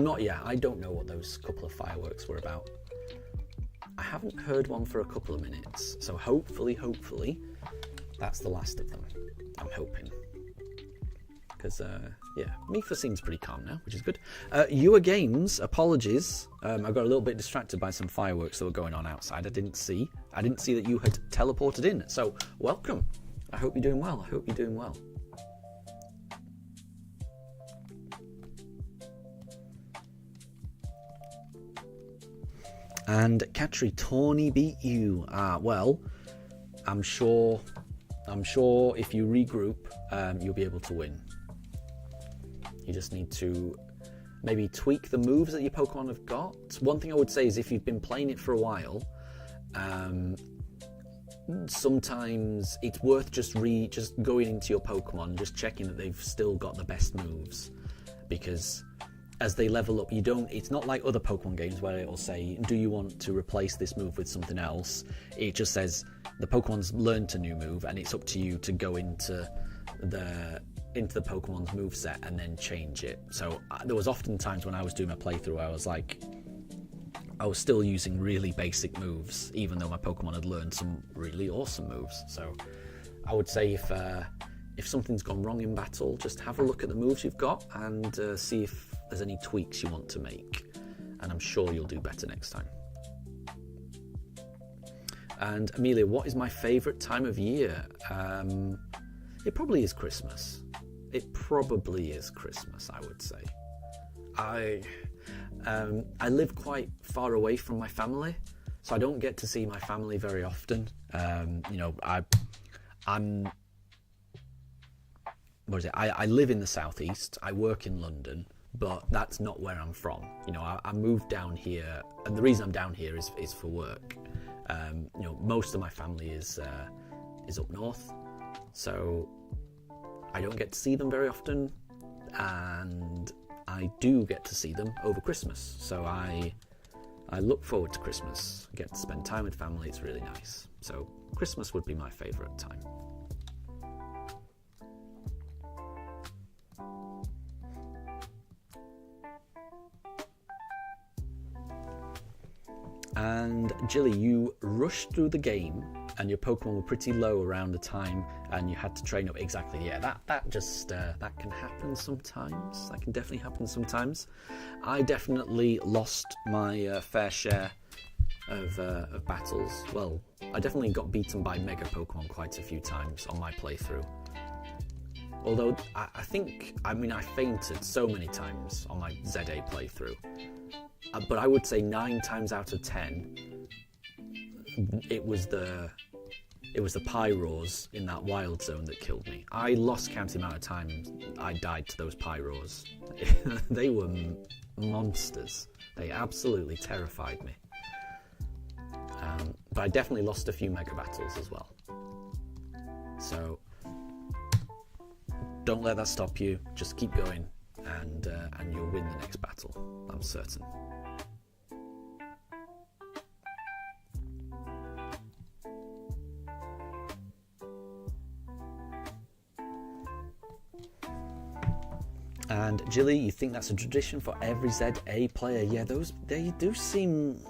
don't know what those couple of fireworks were about. I haven't heard one for a couple of minutes, so hopefully that's the last of them. I'm hoping. Because, Mifa seems pretty calm now, which is good. Your games, apologies. I got a little bit distracted by some fireworks that were going on outside. I didn't see that you had teleported in. So, welcome. I hope you're doing well. And Katri, Tawny beat you. Well, I'm sure if you regroup, you'll be able to win. You just need to maybe tweak the moves that your Pokemon have got. One thing I would say is if you've been playing it for a while, sometimes it's worth just going into your Pokemon, just checking that they've still got the best moves. Because as they level up, it's not like other Pokemon games where it'll say, do you want to replace this move with something else? It just says the Pokemon's learned a new move and it's up to you to go into the Pokemon's moveset and then change it. So there was often times when I was doing my playthrough I was still using really basic moves even though my Pokemon had learned some really awesome moves. So I would say if something's gone wrong in battle, just have a look at the moves you've got and see if there's any tweaks you want to make, and I'm sure you'll do better next time. And Amelia, what is my favourite time of year? It probably is Christmas. I would say. I live quite far away from my family, so I don't get to see my family very often. I live in the southeast. I work in London, but that's not where I'm from. You know, I moved down here, and the reason I'm down here is for work. You know, most of my family is up north, so I don't get to see them very often, and I do get to see them over Christmas. So I look forward to Christmas. I get to spend time with family. It's really nice. So Christmas would be my favourite time. And Jilly, you rushed through the game and your Pokemon were pretty low around the time and you had to train up. Exactly, yeah, that can happen sometimes. That can definitely happen sometimes. I definitely lost my fair share of battles. Well, I definitely got beaten by Mega Pokemon quite a few times on my playthrough. Although, I fainted so many times on my ZA playthrough. But I would say 9 times out of 10, it was the Pyros in that wild zone that killed me. I lost count the amount of times I died to those Pyros. They were monsters. They absolutely terrified me. But I definitely lost a few Mega Battles as well. So don't let that stop you. Just keep going, and you'll win the next battle. I'm certain. And Jilly, you think that's a tradition for every ZA player? Yeah, they do seem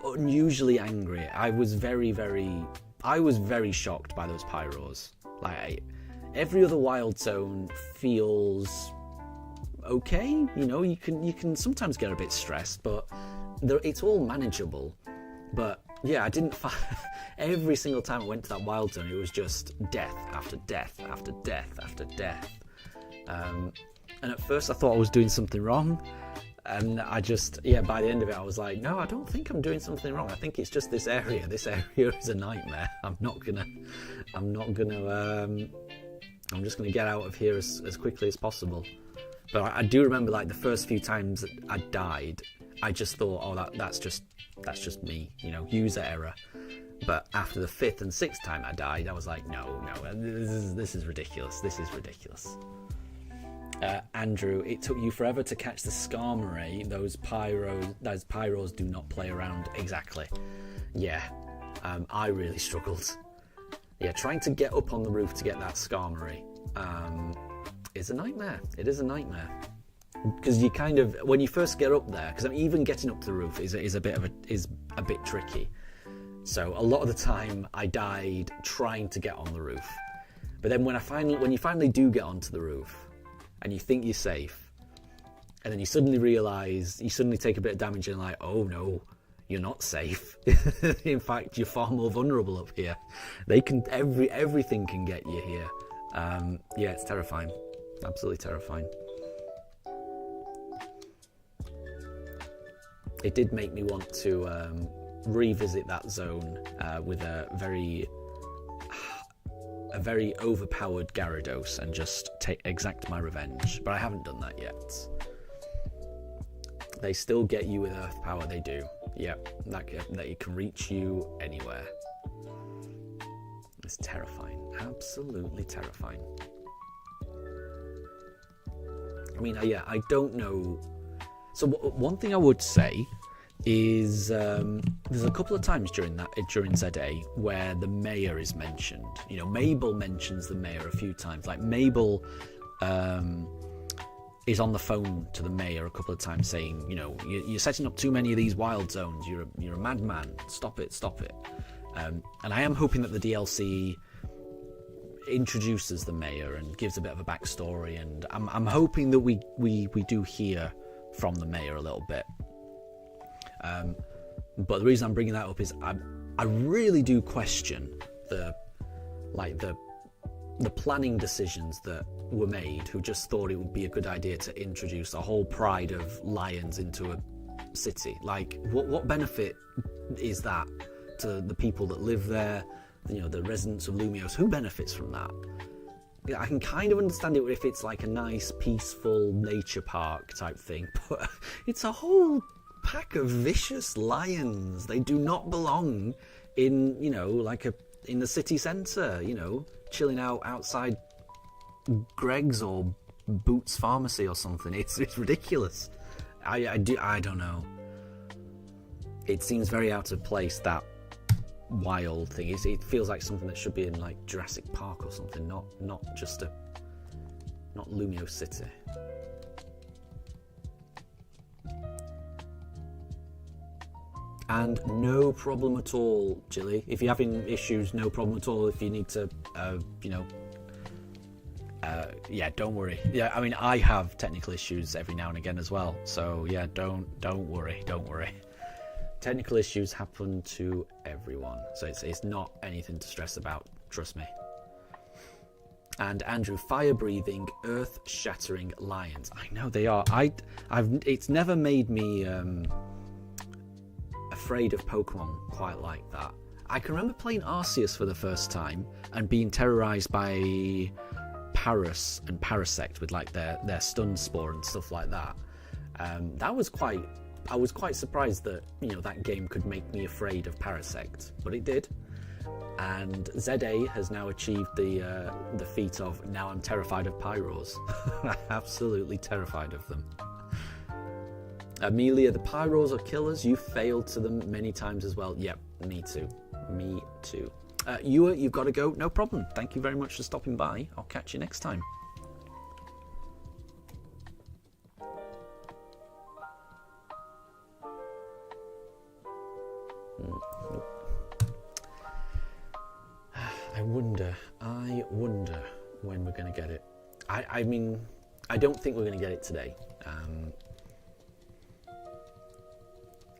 unusually angry. I was very shocked by those Pyros. Like, every other wild zone feels okay. You know, you can sometimes get a bit stressed, but it's all manageable. But yeah, I didn't find every single time I went to that wild zone, it was just death after death after death after death. And at first I thought I was doing something wrong, and by the end of it I was like, no, I don't think I'm doing something wrong. I think it's just this area. This area is a nightmare. I'm just gonna get out of here as quickly as possible. But I do remember, like, the first few times I died, I just thought, oh, that's just me, you know, user error. But after the 5th and 6th time I died, I was like, no, this is ridiculous. This is ridiculous. Andrew, it took you forever to catch the Skarmory. Those Pyros do not play around. Exactly. Yeah, I really struggled. Yeah, trying to get up on the roof to get that Skarmory is a nightmare. It is a nightmare. Because you kind of, when you first get up there, because even getting up to the roof is a bit tricky. So a lot of the time I died trying to get on the roof. But then when you finally do get onto the roof, and you think you're safe, and then you suddenly take a bit of damage and like, oh no, you're not safe. In fact, you're far more vulnerable up here. Everything can get you here. Yeah, it's terrifying. Absolutely terrifying. It did make me want to revisit that zone with a very overpowered Gyarados and just exact my revenge, but I haven't done that yet. They still get you with Earth Power, they do. Yep, that it can reach you anywhere. It's terrifying, absolutely terrifying. I mean, yeah, I don't know. So one thing I would say is there's a couple of times during ZA where the mayor is mentioned. You know, Mabel mentions the mayor a few times. Like, Mabel is on the phone to the mayor a couple of times saying, you know, you're setting up too many of these wild zones. You're a madman. Stop it. And I am hoping that the DLC introduces the mayor and gives a bit of a backstory. And I'm hoping that we do hear from the mayor a little bit. But the reason I'm bringing that up is I really do question the planning decisions that were made, who just thought it would be a good idea to introduce a whole pride of lions into a city. Like, what benefit is that to the people that live there, you know, the residents of Lumios? Who benefits from that? I can kind of understand it if it's like a nice, peaceful nature park type thing, but it's a whole pack of vicious lions. They do not belong in, you know, like in the city centre, you know, chilling out outside Greg's or Boots Pharmacy or something. It's ridiculous. I don't know. It seems very out of place, that wild thing. It feels like something that should be in like Jurassic Park or something, not Lumio City. And no problem at all, Jilly. If you're having issues, no problem at all. If you need to, yeah, don't worry. Yeah, I mean, I have technical issues every now and again as well. So yeah, don't worry. Technical issues happen to everyone, so it's not anything to stress about. Trust me. And Andrew, fire-breathing, earth-shattering lions. I know they are. It's never made me afraid of Pokemon quite like that. I can remember playing Arceus for the first time and being terrorized by Paras and Parasect with like their stun spore and stuff like that. I was quite surprised that, you know, that game could make me afraid of Parasect, but it did. And ZA has now achieved the feat of, now I'm terrified of Pyros. Absolutely terrified of them. Amelia, the Pyros are killers. You failed to them many times as well. Yep, me too. You've got to go. No problem. Thank you very much for stopping by. I'll catch you next time. I wonder when we're going to get it. I mean, I don't think we're going to get it today.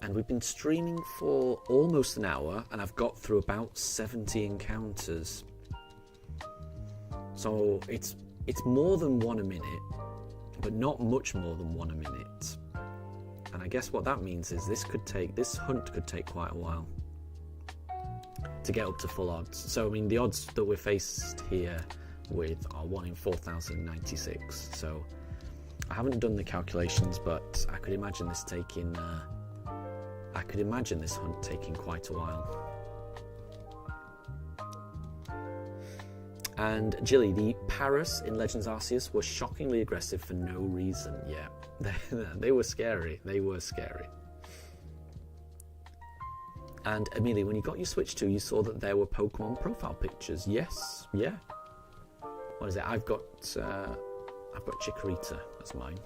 And we've been streaming for almost an hour, and I've got through about 70 encounters. So it's more than one a minute, but not much more than one a minute. And I guess what that means is this hunt could take quite a while to get up to full odds. So I mean, the odds that we're faced here with are 1 in 4,096. So I haven't done the calculations, but I could imagine this hunt taking quite a while. And Jilly, the Paras in Legends Arceus were shockingly aggressive for no reason. Yeah, they were scary. And Amelia, when you got your Switch 2, you saw that there were Pokemon profile pictures. Yes, yeah. What is it? I've got Chikorita as mine.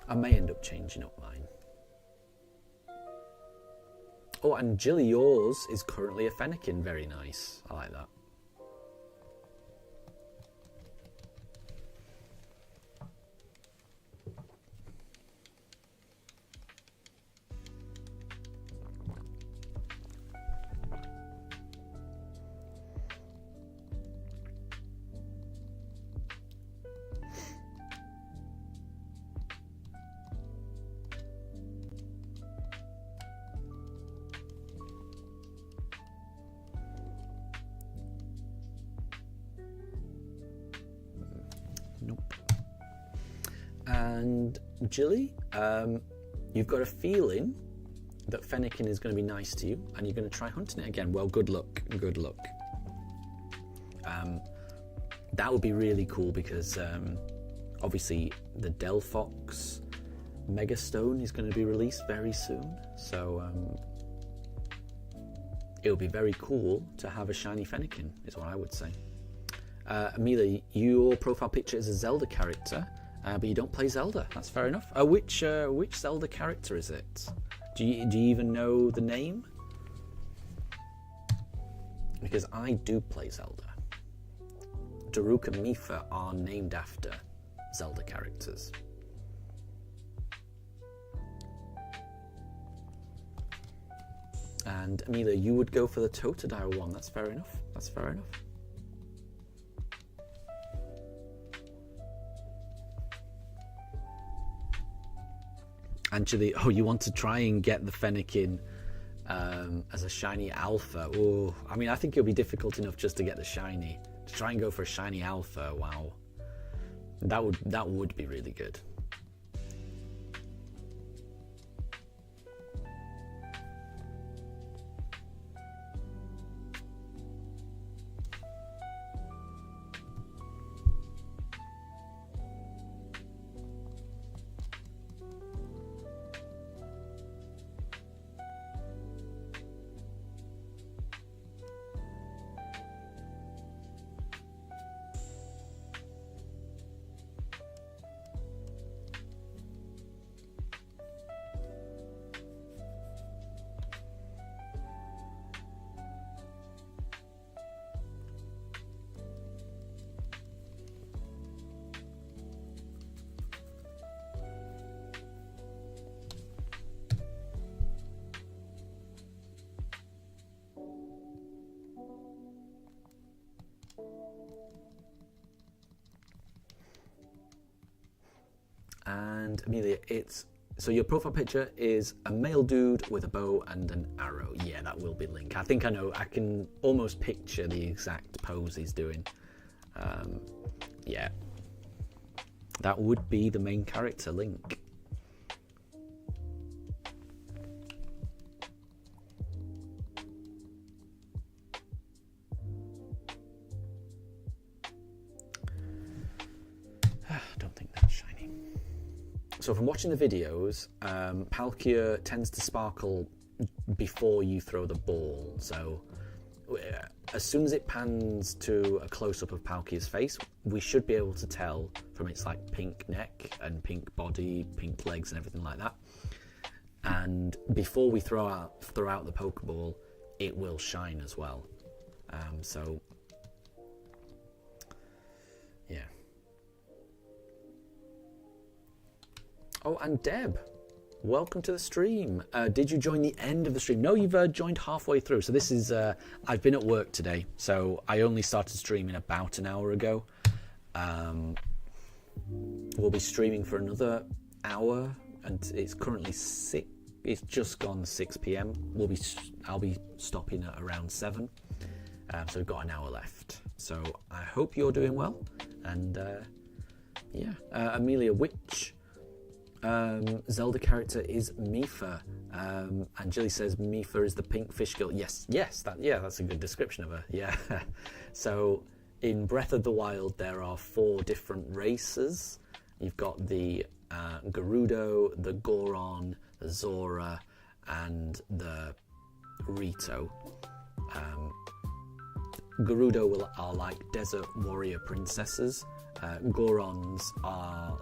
I may end up changing up mine. Oh, and Jilly, yours is currently a Fennekin. Very nice. I like that. Nope. And Jilly, you've got a feeling that Fennekin is going to be nice to you, and you're going to try hunting it again. Well, good luck. Good luck. That would be really cool because obviously the Delphox Megastone is going to be released very soon. So it would be very cool to have a shiny Fennekin, is what I would say. Amelia, your profile picture is a Zelda character, but you don't play Zelda. That's fair enough. Which Zelda character is it? Do you even know the name? Because I do play Zelda. Daruk and Mipha are named after Zelda characters. And Amelia, you would go for the Totodile one. That's fair enough. Actually, you want to try and get the Fennekin as a shiny alpha. Oh, I mean, I think it'll be difficult enough just to get the shiny. To try and go for a shiny alpha, wow, that would be really good. And Amelia, so your profile picture is a male dude with a bow and an arrow. Yeah, that will be Link. I think I know. I can almost picture the exact pose he's doing. Yeah, that would be the main character, Link. Don't think that's shiny. So from watching the videos, Palkia tends to sparkle before you throw the ball. So as soon as it pans to a close-up of Palkia's face, we should be able to tell from its like pink neck and pink body, pink legs and everything like that. And before we throw out the Pokeball, it will shine as well. So yeah. Oh, and Deb, welcome to the stream. Did you join the end of the stream? No, you've joined halfway through. So this is, I've been at work today, so I only started streaming about an hour ago. We'll be streaming for another hour, and it's currently it's just gone 6 p.m. I'll be stopping at around 7. So we've got an hour left. So I hope you're doing well. And yeah, Amelia, which Zelda character is Mifa? And Jilly says Mifa is the pink fish girl. Yes, that's a good description of her. Yeah. So in Breath of the Wild, there are 4 different races. You've got the Gerudo, the Goron, the Zora, and the Rito. Gerudo are like desert warrior princesses. Gorons are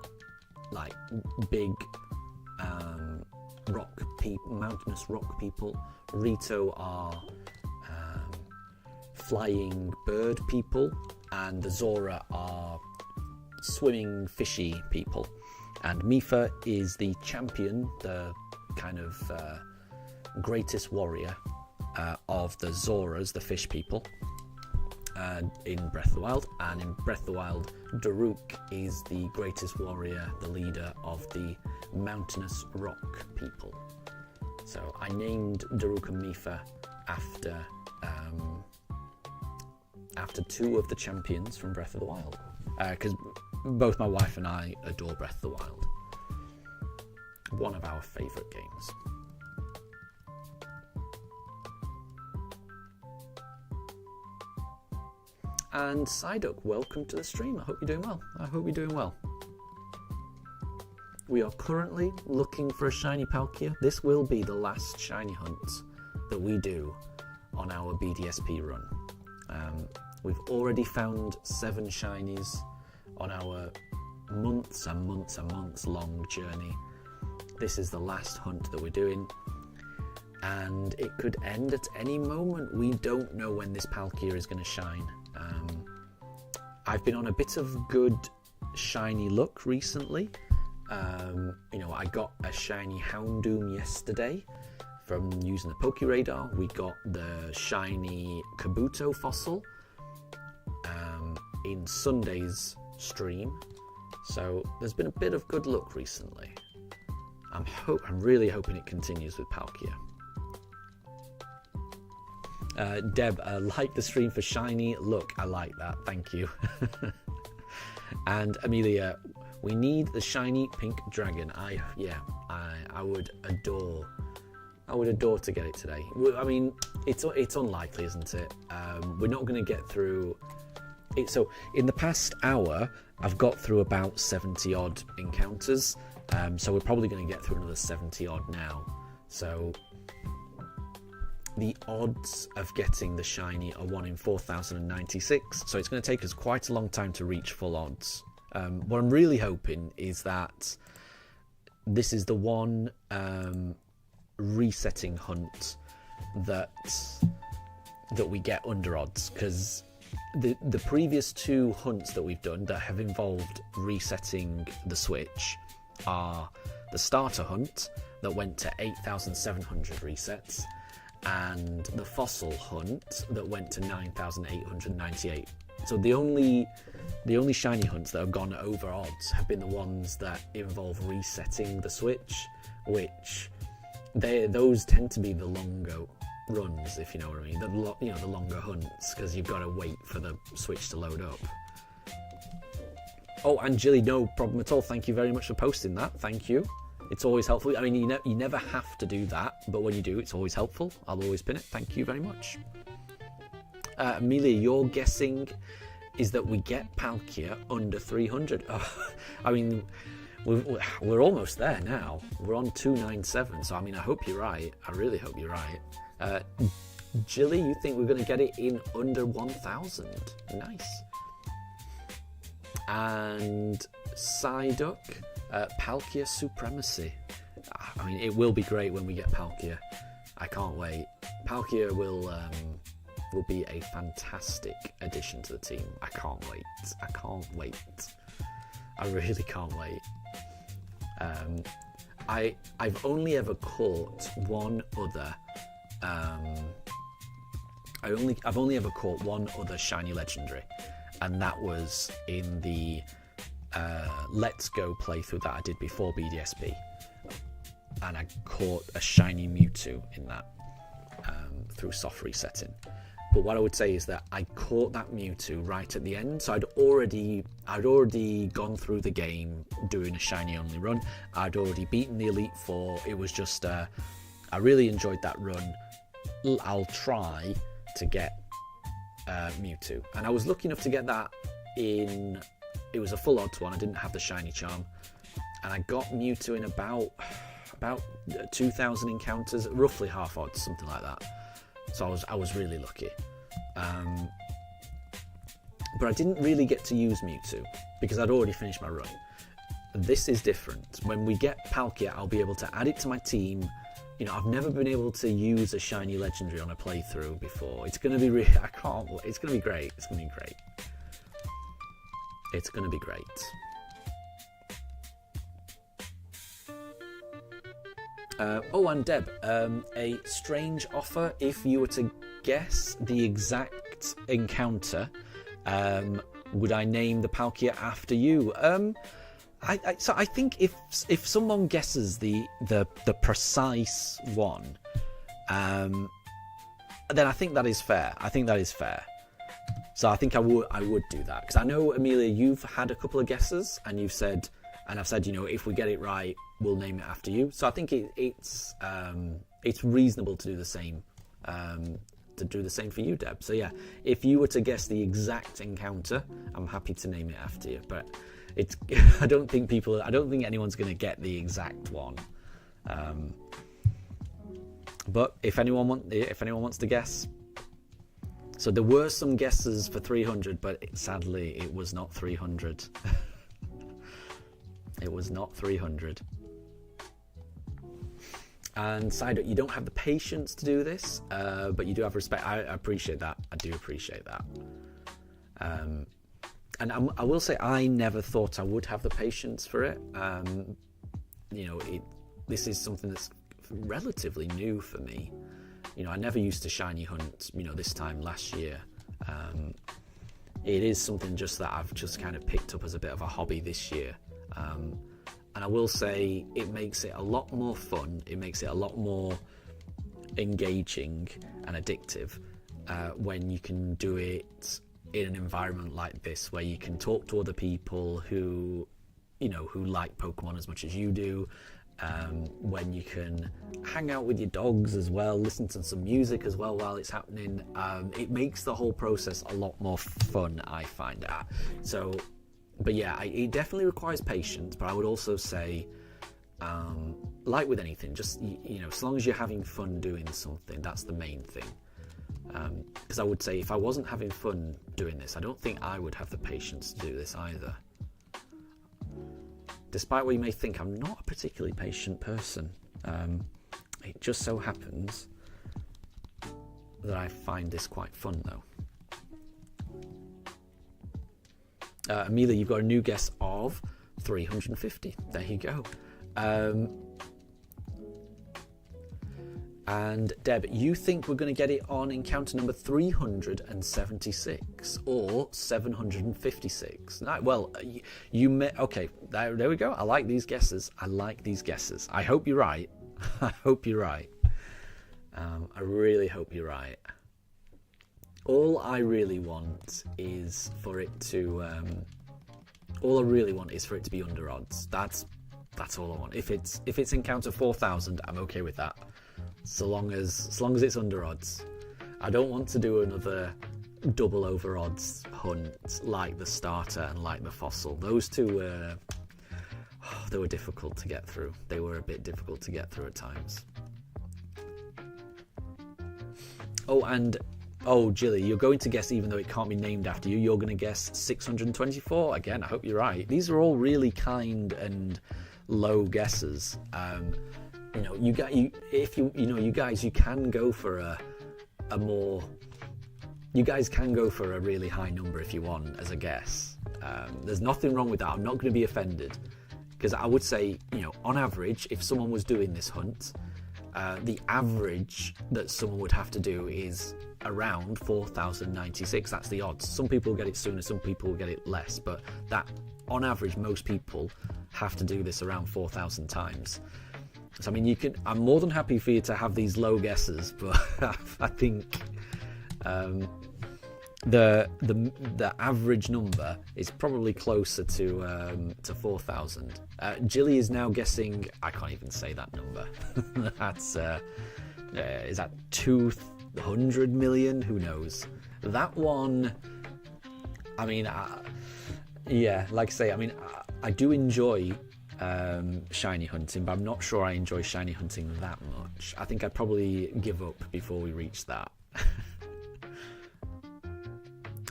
like big mountainous rock people. Rito are flying bird people, and the Zora are swimming fishy people. And Mifa is the champion, the kind of greatest warrior of the Zoras, the fish people, in Breath of the Wild. And in Breath of the Wild, Daruk is the greatest warrior, the leader of the mountainous rock people. So I named Daruk and Mifa after 2 of the champions from Breath of the Wild, because both my wife and I adore Breath of the Wild. One of our favourite games. And Psyduck, welcome to the stream. I hope you're doing well. We are currently looking for a shiny Palkia. This will be the last shiny hunt that we do on our BDSP run. We've already found 7 shinies on our months and months and months long journey. This is the last hunt that we're doing, and it could end at any moment. We don't know when this Palkia is going to shine. I've been on a bit of good shiny luck recently. I got a shiny Houndoom yesterday from using the Pokeradar. We got the shiny Kabuto fossil in Sunday's stream. So there's been a bit of good luck recently. I'm really hoping it continues with Palkia. Deb, like the stream for shiny. Look, I like that. Thank you. And Amelia, we need the shiny pink dragon. I would adore. I would adore to get it today. I mean, it's unlikely, isn't it? We're not going to get through it. So in the past hour, I've got through about 70 odd encounters. So we're probably going to get through another 70 odd now. So the odds of getting the shiny are 1 in 4,096. So it's going to take us quite a long time to reach full odds. What I'm really hoping is that this is the one resetting hunt that we get under odds, because the previous 2 hunts that we've done that have involved resetting the Switch are the starter hunt that went to 8,700 resets and the fossil hunt that went to 9,898. So the only shiny hunts that have gone over odds have been the ones that involve resetting the Switch, which those tend to be the longer runs, if you know what I mean. The longer hunts, because you've got to wait for the Switch to load up. Oh, and Jilly, no problem at all. Thank you very much for posting that. Thank you. It's always helpful. I mean, you never have to do that, but when you do, it's always helpful. I'll always pin it. Thank you very much. Amelia, your guessing is that we get Palkia under 300. Oh, I mean, we're almost there now. We're on 297, so I mean, I hope you're right. I really hope you're right. Jilly, you think we're going to get it in under 1,000? Nice. And Psyduck, Palkia Supremacy. I mean, it will be great when we get Palkia. I can't wait. Palkia will be a fantastic addition to the team. I can't wait. I can't wait. I really can't wait. I've only ever caught one other. I've only ever caught one other shiny legendary, and that was in the Let's Go playthrough that I did before BDSP, and I caught a shiny Mewtwo in that through soft resetting. But what I would say is that I caught that Mewtwo right at the end, so I'd already gone through the game doing a shiny only run. I'd already beaten the Elite Four. It was just I really enjoyed that run. I'll try to get Mewtwo, and I was lucky enough to get that in. It was a full odds one. I didn't have the shiny charm, and I got Mewtwo in about 2,000 encounters, roughly half odds, something like that. So I was really lucky. But I didn't really get to use Mewtwo because I'd already finished my run. This is different. When we get Palkia, I'll be able to add it to my team. You know, I've never been able to use a shiny legendary on a playthrough before. It's going to be it's going to be great. It's going to be great. It's going to be great. Oh, and Deb, a strange offer. If you were to guess the exact encounter, would I name the Palkia after you? So I think if someone guesses the precise one, then I think that is fair. So I think I would do that, because I know, Amelia, you've had a couple of guesses, and I've said, you know, if we get it right, we'll name it after you. So I think it's reasonable to do the same. For you, Deb. So yeah, if you were to guess the exact encounter, I'm happy to name it after you. But it's I don't think anyone's going to get the exact one. But if anyone wants to guess. So there were some guesses for 300, but sadly it was not 300. It was not 300. And Psyduck, you don't have the patience to do this, but you do have respect. I appreciate that. I do appreciate that. And I will say, I never thought I would have the patience for it. You know, this is something that's relatively new for me. You know, I never used to shiny hunt, you know, this time last year. It is something just that I've just kind of picked up as a bit of a hobby this year. And I will say it makes it a lot more fun. It makes it a lot more engaging and addictive when you can do it in an environment like this, where you can talk to other people who, you know, who like Pokemon as much as you do, when you can hang out with your dogs as well, listen to some music as well while it's happening. It makes the whole process a lot more fun, I find. But yeah, it definitely requires patience, but I would also say, like with anything, just, you know, as long as you're having fun doing something, that's the main thing. Because I would say if I wasn't having fun doing this, I don't think I would have the patience to do this either. Despite what you may think, I'm not a particularly patient person. It just so happens that I find this quite fun, though. Amelia, you've got a new guess of 350. There you go. And Deb, you think we're going to get it on encounter number 376 or 756? Well, you may. Okay, there we go. I like these guesses. I hope you're right. I hope you're right. I really hope you're right. All I really want is for it to. All I really want is for it to be under odds. That's all I want. If it's encounter 4000, I'm okay with that. So long as it's under odds. I don't want to do another double over odds hunt like the starter and like the fossil. Those two were they were difficult to get through. They were a bit difficult to get through at times. Jilly, you're going to guess, even though it can't be named after you, you're going to guess 624. Again, I hope you're right. These are all really kind and low guesses. You know, you guys, you can go for a more. You guys can go for a really high number if you want as a guess. There's nothing wrong with that. I'm not going to be offended, because I would say, you know, on average, if someone was doing this hunt, the average that someone would have to do is around 4096. That's the odds. Some people will get it sooner, some people will get it less, but that, on average, most people have to do this around 4000 times. So I mean, I'm more than happy for you to have these low guesses, but I think the average number is probably closer to 4000. Jilly is now guessing. I can't even say that number. That's is that 200 million? Who knows? That one. I mean, yeah, like I say, I mean, I do enjoy shiny hunting, but I'm not sure I enjoy shiny hunting that much. I think I'd probably give up before we reach that.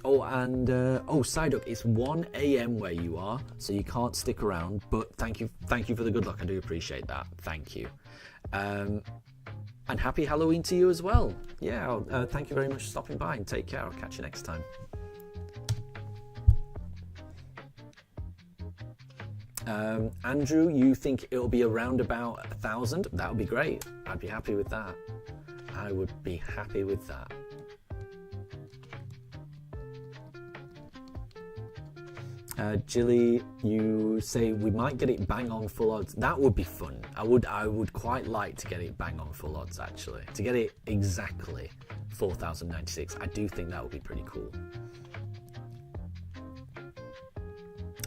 Psyduck, it's 1 a.m. where you are, so you can't stick around, but thank you for the good luck. I do appreciate that. Thank you. And happy Halloween to you as well. Yeah, thank you very much for stopping by, and take care. I'll catch you next time. Andrew, you think it'll be around about 1000? That would be great. I'd be happy with that. I would be happy with that. Jilly, you say we might get it bang on full odds. That would be fun. I would quite like to get it bang on full odds, actually. To get it exactly 4096. I do think that would be pretty cool.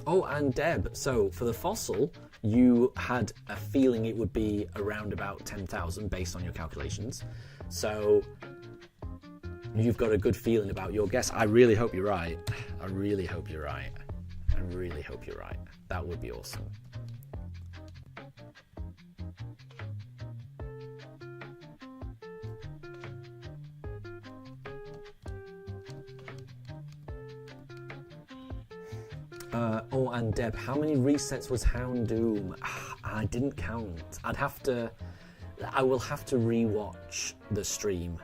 Oh, and Deb, so for the fossil, you had a feeling it would be around about 10,000 based on your calculations. So you've got a good feeling about your guess. I really hope you're right. I really hope you're right. That would be awesome. And Deb, how many resets was Houndoom? I didn't count. I will have to rewatch the stream.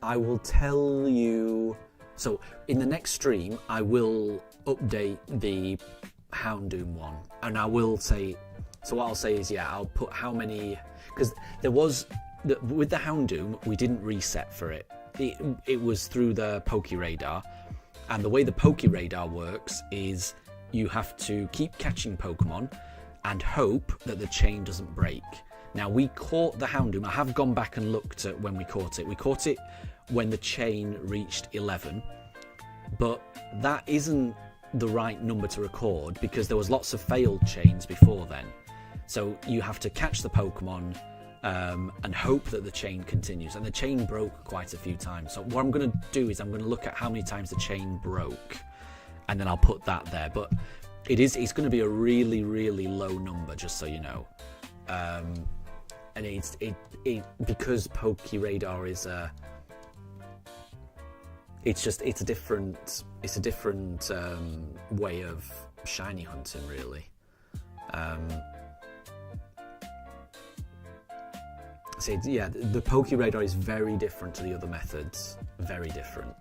I will tell you. So in the next stream, I will update the Houndoom one, and I will say. So what I'll say is, yeah, I'll put how many, because there was with the Houndoom, we didn't reset for it. It was through the Poke Radar. And the way the Poke Radar works is you have to keep catching Pokemon and hope that the chain doesn't break. Now, we caught the Houndoom. I have gone back and looked at when we caught it. We caught it when the chain reached 11, but that isn't the right number to record because there was lots of failed chains before then. So you have to catch the Pokemon and hope that the chain continues. And the chain broke quite a few times. So what I'm going to do is I'm going to look at how many times the chain broke, and then I'll put that there. But it's going to be a really, really low number, just so you know. And it's because Pokeradar is it's a different way of shiny hunting, really. So yeah, the Pokeradar is very different to the other methods. Very different.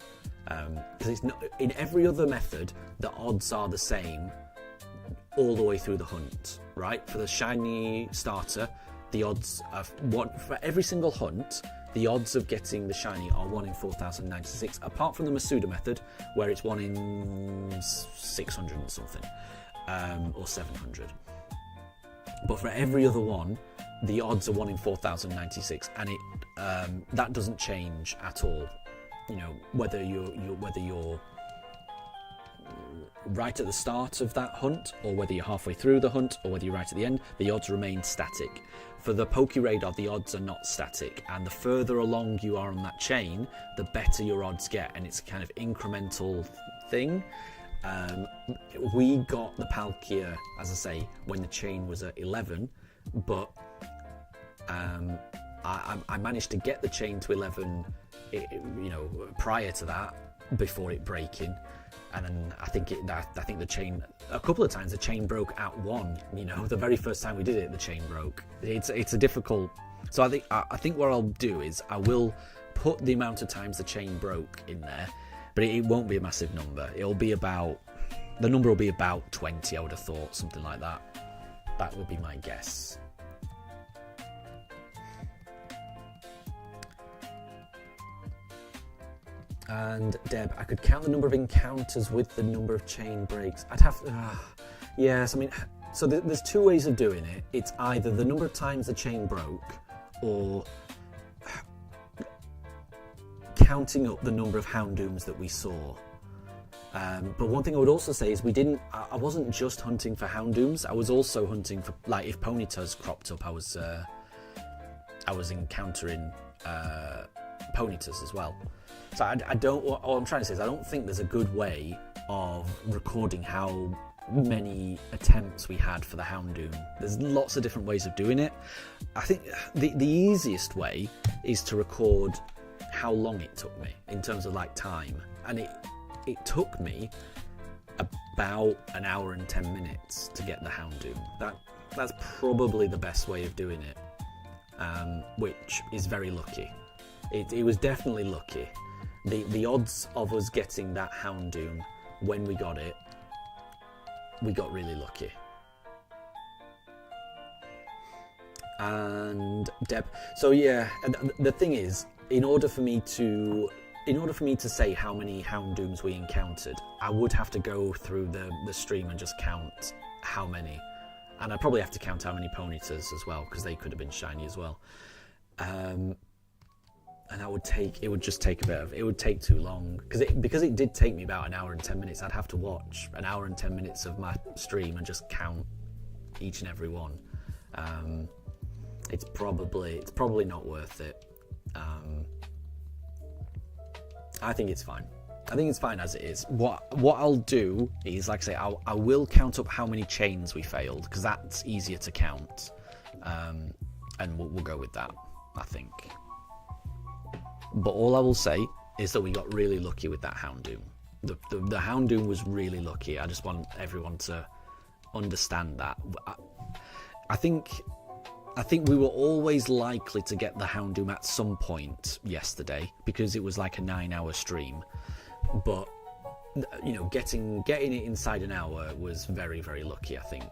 Because it's not in every other method, the odds are the same all the way through the hunt, right? For the shiny starter, the odds of for every single hunt, the odds of getting the shiny are 1 in 4,096, apart from the Masuda method, where it's 1 in 600 and something, or 700. But for every other one, the odds are 1 in 4,096, and that doesn't change at all. You know, whether you're right at the start of that hunt, or whether you're halfway through the hunt, or whether you're right at the end, the odds remain static. For the Pokeradar, the odds are not static, and the further along you are on that chain, the better your odds get, and it's a kind of incremental thing. We got the Palkia, as I say, when the chain was at 11, but I managed to get the chain to 11, prior to that, before it breaking. And then I think the chain, a couple of times the chain broke at 1. You know, the very first time we did it, the chain broke. It's a difficult. So I think what I'll do is I will put the amount of times the chain broke in there, but it won't be a massive number. The number will be about 20. I would have thought, something like that. That would be my guess. And Deb, I could count the number of encounters with the number of chain breaks. I'd have to... yes, I mean... So there's two ways of doing it. It's either the number of times the chain broke, or counting up the number of Houndooms that we saw. But one thing I would also say is I wasn't just hunting for Houndooms. I was also hunting for, like, if Ponytas cropped up, I was encountering Ponytas as well. So all I'm trying to say is I don't think there's a good way of recording how many attempts we had for the Houndoom. There's lots of different ways of doing it. I think the easiest way is to record how long it took me in terms of, like, time. And it took me about an hour and 10 minutes to get the Houndoom. That's probably the best way of doing it, which is very lucky. It was definitely lucky. The odds of us getting that Houndoom when we got it, we got really lucky. And Deb, so yeah, and the thing is, in order for me to say how many Houndooms we encountered, I would have to go through the stream and just count how many, and I'd probably have to count how many Ponytas as well, because they could have been shiny as well. And it would take it would take too long, because it did take me about an hour and 10 minutes. I'd have to watch an hour and 10 minutes of my stream and just count each and every one. It's probably not worth it. I think it's fine. I think it's fine as it is. What I'll do is, like I say, I will count up how many chains we failed, because that's easier to count, and we'll go with that, I think. But all I will say is that we got really lucky with that Houndoom. The Houndoom was really lucky. I just want everyone to understand that. I think we were always likely to get the Houndoom at some point yesterday, because it was like a 9-hour stream. But you know, getting it inside an hour was very, very lucky, I think.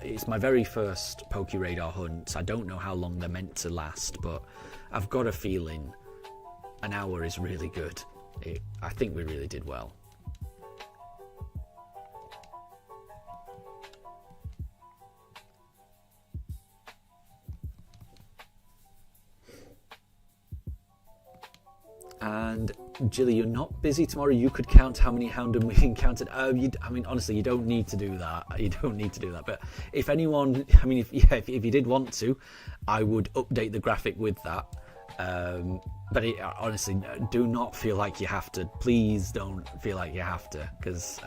It's my very first Pokeradar hunt. I don't know how long they're meant to last, but I've got a feeling an hour is really good. I think we really did well. And Jilly, you're not busy tomorrow. You could count how many Houndoom we encountered. I mean, honestly, you don't need to do that. You don't need to do that. But if anyone, I mean, if you did want to, I would update the graphic with that. But honestly, do not feel like you have to. Please don't feel like you have to, because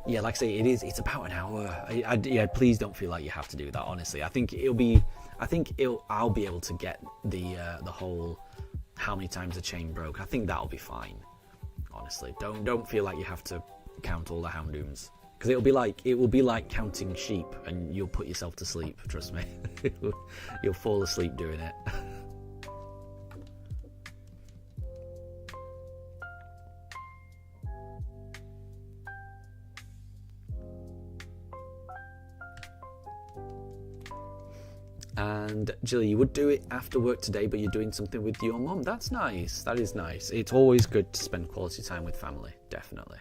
yeah, like I say, it's about an hour. Yeah, please don't feel like you have to do that. Honestly, I think I'll be able to get the whole how many times the chain broke. I think that'll be fine. Honestly, don't feel like you have to count all the Houndooms, because it will be like counting sheep, and you'll put yourself to sleep. Trust me, you'll fall asleep doing it. And Jilly, you would do it after work today, but you're doing something with your mum. That's nice. That is nice. It's always good to spend quality time with family, definitely.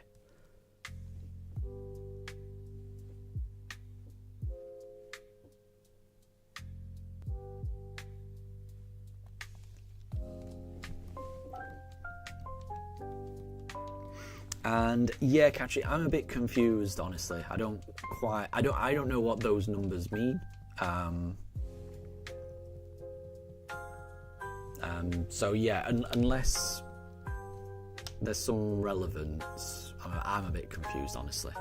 And yeah, Katri, I'm a bit confused, honestly. I don't know what those numbers mean. So yeah, unless there's some relevance, I'm a bit confused, honestly.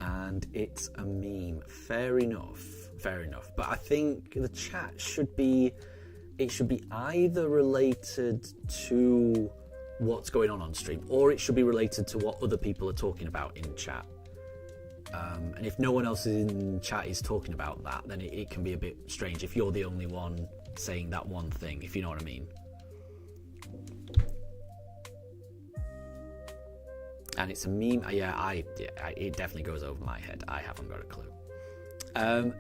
And it's a meme. Fair enough. But I think the chat should be either related to what's going on stream, or it should be related to what other people are talking about in chat. And if no one else in chat is talking about that, then it can be a bit strange if you're the only one saying that one thing, if you know what I mean. And it's a meme. Yeah, it definitely goes over my head. I haven't got a clue.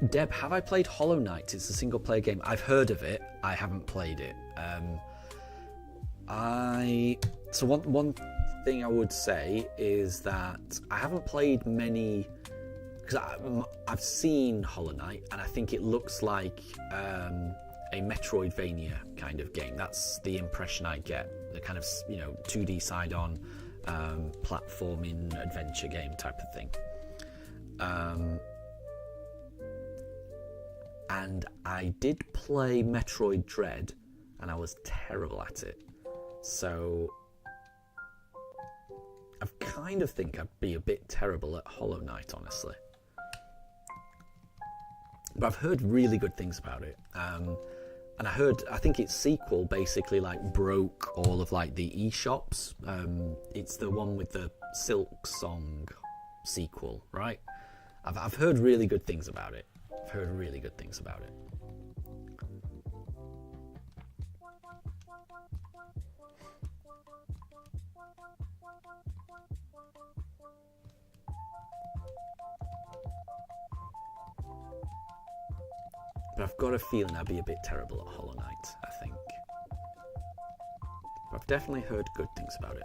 Deb, have I played Hollow Knight? It's a single player game. I've heard of it. I haven't played it. So one thing I would say is that I haven't played many, because I've seen Hollow Knight, and I think it looks like a Metroidvania kind of game. That's the impression I get. The kind of 2D side-on platforming adventure game type of thing. And I did play Metroid Dread, and I was terrible at it. So I kind of think I'd be a bit terrible at Hollow Knight, honestly. But I've heard really good things about it. And I think its sequel basically broke all of the eShops. It's the one with the Silk Song sequel, right? I've heard really good things about it. But I've got a feeling I'd be a bit terrible at Hollow Knight, I think. But I've definitely heard good things about it.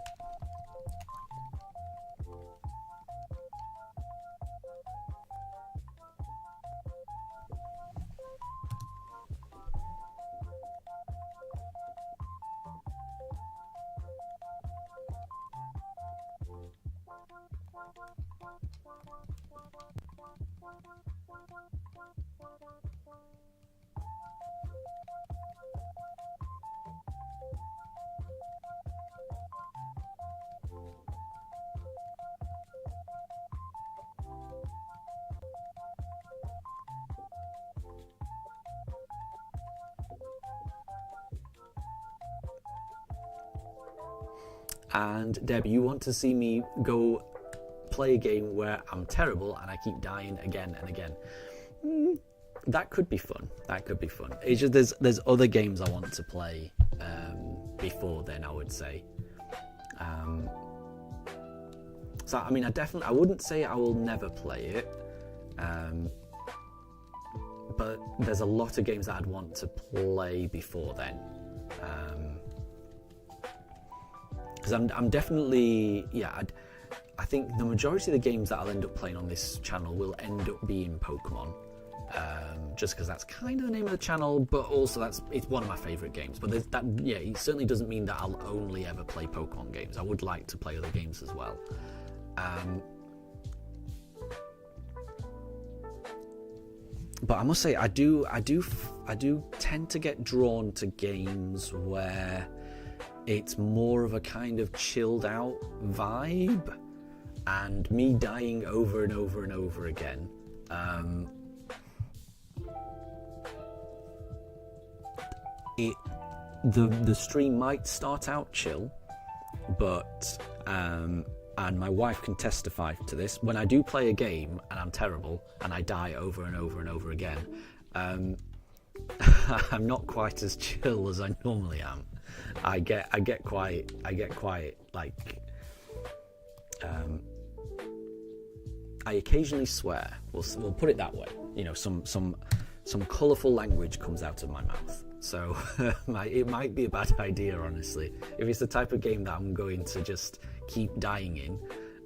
And Deb, you want to see me go play a game where I'm terrible and I keep dying again and again? That could be fun. It's just there's other games I want to play before then, I would say. So I mean, I wouldn't say I will never play it, but there's a lot of games that I'd want to play before then. because I'm definitely, yeah, I think the majority of the games that I'll end up playing on this channel will end up being Pokemon. Just because that's kind of the name of the channel, but also it's one of my favourite games. But it certainly doesn't mean that I'll only ever play Pokemon games. I would like to play other games as well. But I must say, I do tend to get drawn to games where it's more of a kind of chilled out vibe, and me dying over and over and over again. The stream might start out chill, but and my wife can testify to this, when I do play a game and I'm terrible and I die over and over and over again, I'm not quite as chill as I normally am. I get quite like I occasionally swear. We'll put it that way. You know, some colourful language comes out of my mouth. So it might be a bad idea, honestly. If it's the type of game that I'm going to just keep dying in,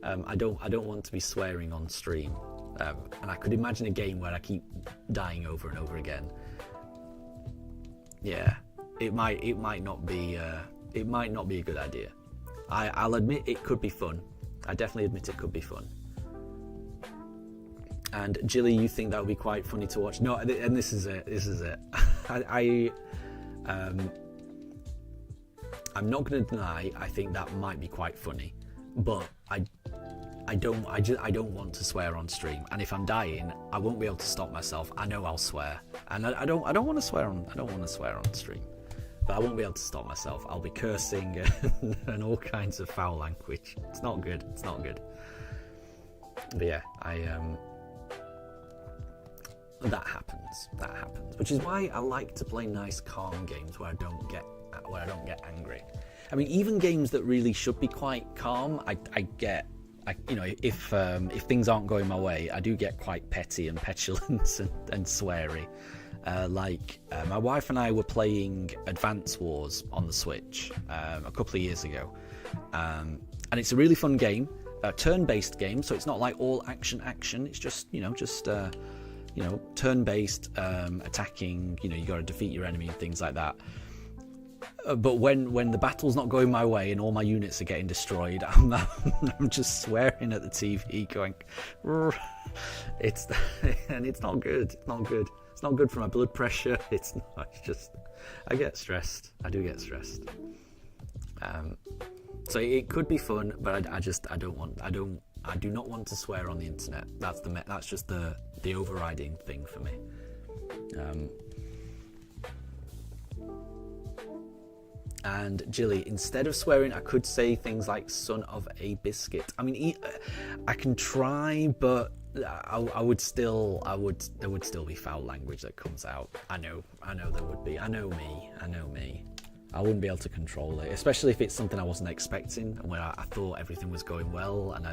I don't want to be swearing on stream. And I could imagine a game where I keep dying over and over again. Yeah, it might not be a good idea. I'll admit it could be fun. I definitely admit it could be fun. And Jilly, you think that would be quite funny to watch? No, and this is it. I'm not going to deny I think that might be quite funny, but I don't want to swear on stream. And if I'm dying, I won't be able to stop myself. I know I'll swear, and I don't want to swear on stream, but I won't be able to stop myself. I'll be cursing and all kinds of foul language. It's not good. But yeah, that happens, which is why I like to play nice calm games where I don't get angry. I mean, even games that really should be quite calm, if things aren't going my way, I do get quite petty and petulant and sweary. My wife and I were playing Advance Wars on the Switch a couple of years ago, and it's a really fun game, a turn-based game, so it's not like all action. It's just turn-based, attacking, you got to defeat your enemy and things like that. But when the battle's not going my way and all my units are getting destroyed, I'm just swearing at the TV going, it's not good. It's not good for my blood pressure. It's just, I get stressed. I do get stressed. So it could be fun, but I do not want to swear on the internet. That's just the overriding thing for me. And Jilly, instead of swearing, I could say things like "son of a biscuit." I mean, I can try, but there would still be foul language that comes out. I know there would be. I know me. I wouldn't be able to control it, especially if it's something I wasn't expecting and where I thought everything was going well, and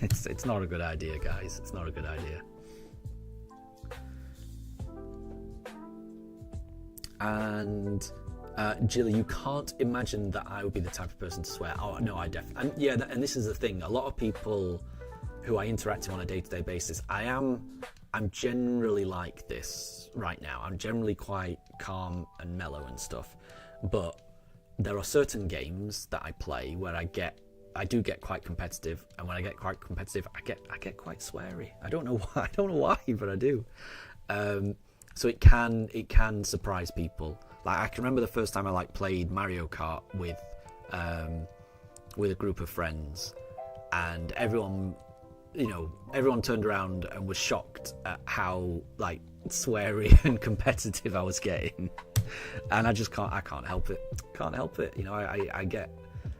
it's not a good idea, guys. It's not a good idea. And Jilly, you can't imagine that I would be the type of person to swear. Oh no, I definitely. And this is the thing. A lot of people who I interact with on a day-to-day basis, I'm generally like this right now. I'm generally quite calm and mellow and stuff. But there are certain games that I play where I do get quite competitive, and when I get quite competitive, I get quite sweary. I don't know why, but I do. So it can surprise people. Like, I can remember the first time I played Mario Kart with a group of friends, and everyone turned around and was shocked at how sweary and competitive I was getting, and I can't help it.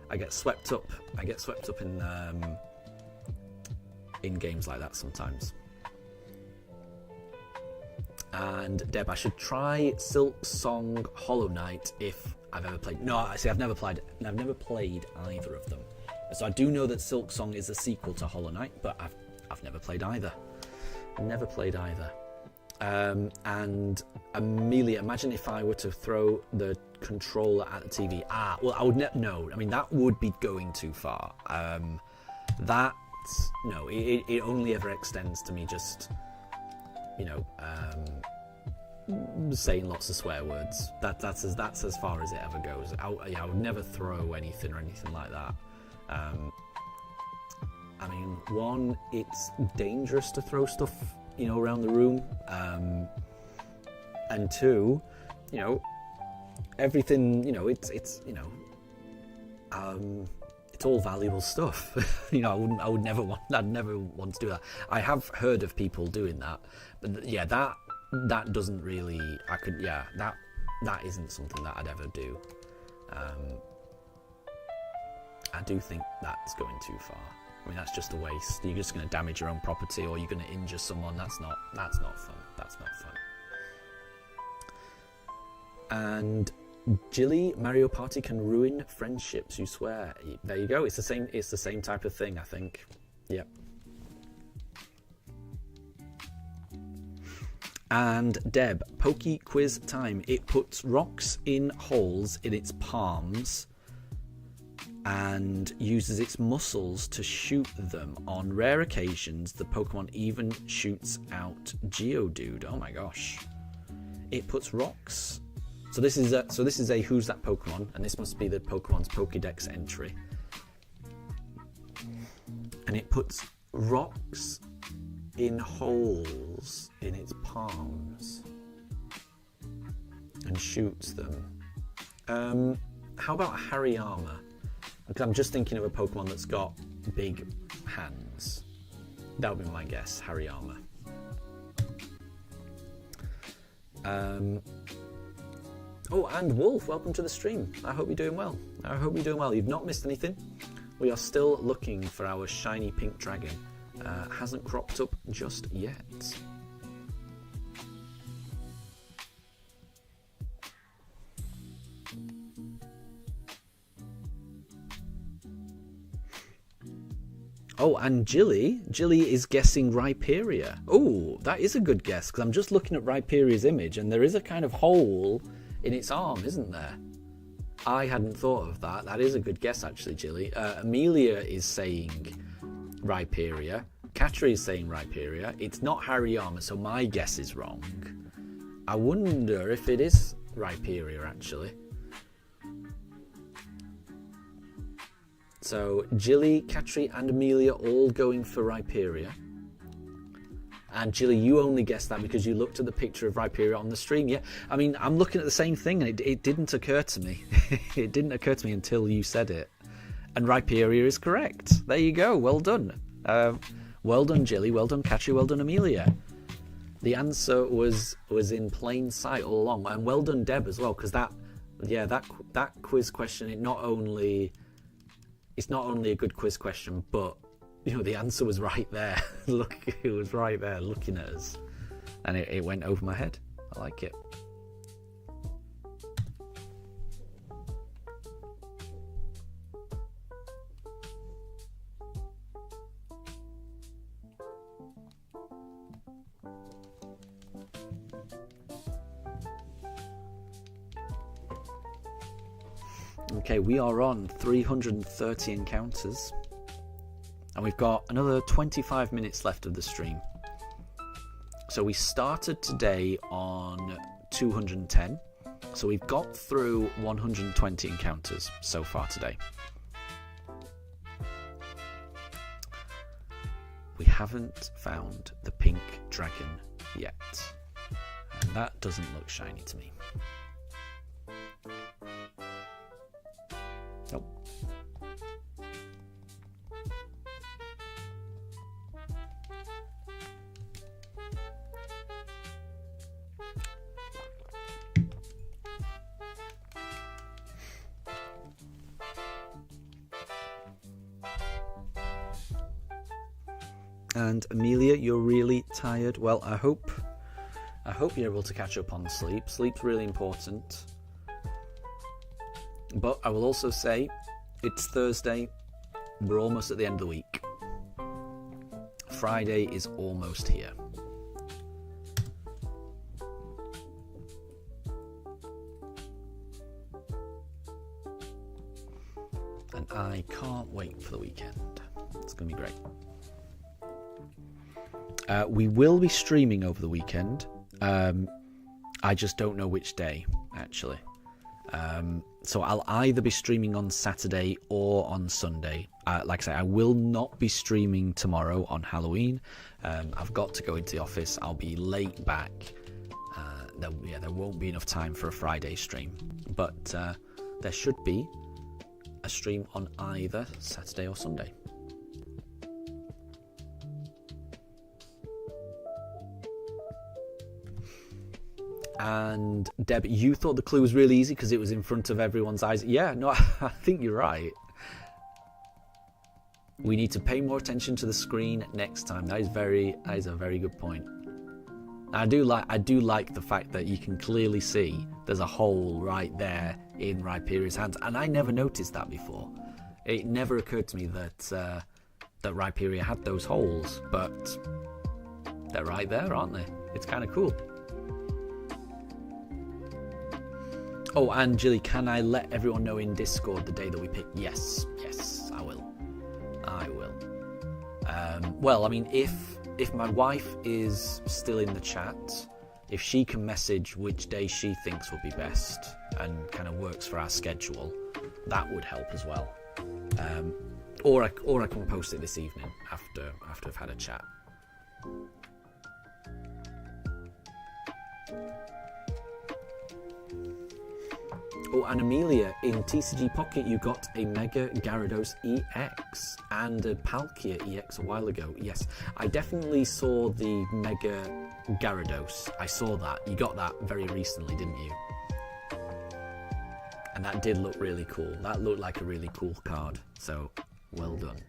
I get swept up. I get swept up in games like that sometimes. And Deb, I should try Silk Song Hollow Knight if I've ever played. No, see, I've never played either of them. So I do know that Silk Song is a sequel to Hollow Knight, but I've never played either. And Amelia, imagine if I were to throw the controller at the TV. Well, I would no. I mean, that would be going too far. No, it only ever extends to me just, saying lots of swear words. That's as far as it ever goes. I would never throw anything or anything like that. I mean, one, it's dangerous to throw stuff, around the room. And two, everything, it's all valuable stuff. I'd never want to do that. I have heard of people doing that, but yeah, that doesn't really. That isn't something that I'd ever do. I do think that's going too far. I mean, that's just a waste. You're just going to damage your own property, or you're going to injure someone. That's not fun. That's not fun. And Jilly, Mario Party can ruin friendships, you swear. There you go. It's the same type of thing, I think. Yep. And Deb, Pokey quiz time. It puts rocks in holes in its palms and uses its muscles to shoot them. On rare occasions, the Pokemon even shoots out Geodude. Oh my gosh. It puts rocks. So this is a Who's That Pokemon, and this must be the Pokemon's Pokédex entry. And it puts rocks in holes in its palms and shoots them. How about Hariyama? Because I'm just thinking of a Pokemon that's got big hands. That would be my guess, Hariyama. Oh, and Wolf, welcome to the stream. I hope you're doing well. You've not missed anything. We are still looking for our shiny pink dragon. Hasn't cropped up just yet. Oh, and Jilly is guessing Rhyperior. Oh, that is a good guess, because I'm just looking at Rhyperior's image, and there is a kind of hole in its arm, isn't there? I hadn't thought of that. That is a good guess, actually, Jilly. Amelia is saying Rhyperior. Katri is saying Rhyperior. It's not Hariyama, so my guess is wrong. I wonder if it is Rhyperior, actually. So, Jilly, Katri, and Amelia all going for Rhyperior. And Jilly, you only guessed that because you looked at the picture of Rhyperior on the stream. Yeah, I mean, I'm looking at the same thing, and it didn't occur to me. It didn't occur to me until you said it. And Rhyperior is correct. There you go. Well done. Well done, Jilly. Well done, Katri. Well done, Amelia. The answer was in plain sight all along. And well done, Deb, as well, because that quiz question, it's not only a good quiz question, but the answer was right there. Look, it was right there looking at us. And it went over my head. I like it. Okay, we are on 330 encounters. And we've got another 25 minutes left of the stream. So we started today on 210. So we've got through 120 encounters so far today. We haven't found the pink dragon yet. And that doesn't look shiny to me. Nope. And Amelia, you're really tired. Well, I hope you're able to catch up on sleep. Sleep's really important. But I will also say, it's Thursday. We're almost at the end of the week. Friday is almost here. wait for the weekend. It's going to be great. We will be streaming over the weekend. I just don't know which day, actually. So I'll either be streaming on Saturday or on Sunday. Like I say, I will not be streaming tomorrow on Halloween. I've got to go into the office. I'll be late back. There won't be enough time for a Friday stream. But there should be a stream on either Saturday or Sunday. And Deb, you thought the clue was really easy because it was in front of everyone's eyes. Yeah, no, I think you're right. We need to pay more attention to the screen next time. That is a very good point. I do like the fact that you can clearly see there's a hole right there in Rhyperia's hands, and I never noticed that before. It never occurred to me that that Rhyperia had those holes, but they're right there, aren't they? It's kind of cool. Oh, and Jilly, can I let everyone know in Discord the day that we pick? Yes, I will. Well, I mean, if my wife is still in the chat, if she can message which day she thinks would be best and kind of works for our schedule, that would help as well. Or I can post it this evening after I've had a chat. Oh, and Amelia, in TCG Pocket, you got a Mega Gyarados EX and a Palkia EX a while ago. Yes, I definitely saw the Mega Gyarados. I saw that. You got that very recently, didn't you? And that did look really cool. That looked like a really cool card. So, well done.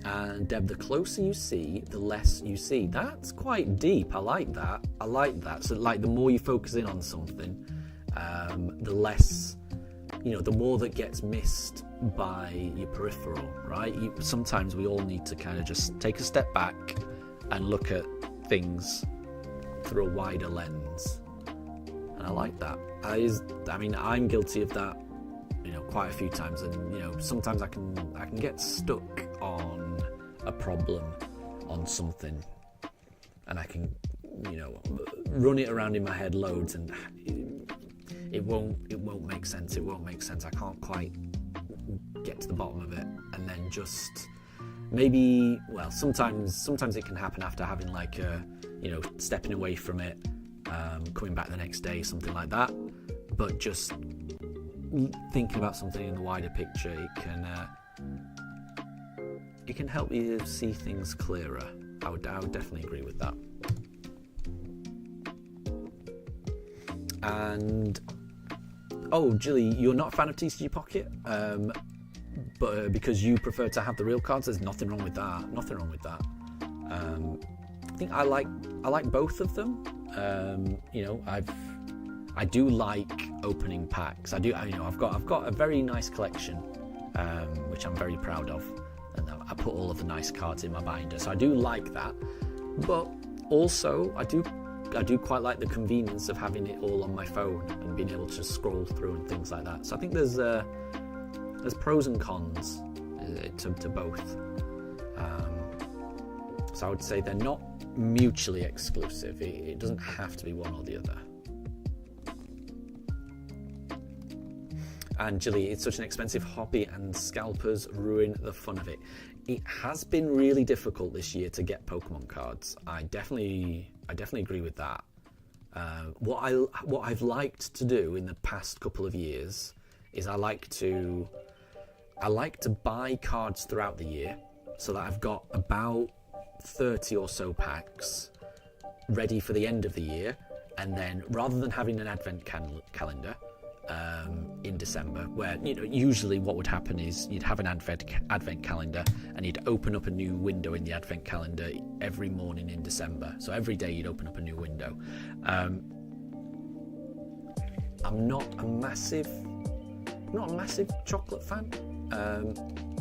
And Deb, the closer you see, the less you see. That's quite deep. I like that. So, like, the more you focus in on something, the less, the more that gets missed by your peripheral, right? Sometimes we all need to kind of just take a step back and look at things through a wider lens. And I like that. I'm guilty of that, quite a few times. And, sometimes I can get stuck on a problem, on something, and I can, run it around in my head loads, and it won't make sense. I can't quite get to the bottom of it, and then just maybe, well, sometimes it can happen after having like stepping away from it, coming back the next day, something like that. But just thinking about something in the wider picture, it can help you see things clearer. I would definitely agree with that. And Jilly, you're not a fan of TCG Pocket, but because you prefer to have the real cards, there's nothing wrong with that. I think I like both of them. I do like opening packs. I've got a very nice collection, which I'm very proud of, and I put all of the nice cards in my binder. So I do like that, but also I do quite like the convenience of having it all on my phone and being able to just scroll through and things like that. So I think there's pros and cons to both. So I would say they're not mutually exclusive. It doesn't have to be one or the other. And Jilly, it's such an expensive hobby and scalpers ruin the fun of it. It has been really difficult this year to get Pokemon cards. I definitely agree with that. What I've liked to do in the past couple of years is I like to buy cards throughout the year, so that I've got about 30 or so packs ready for the end of the year, and then rather than having an advent calendar in December, where usually what would happen is you'd have an advent calendar and you'd open up a new window in the advent calendar every morning in December. So every day you'd open up a new window. I'm not a massive chocolate fan.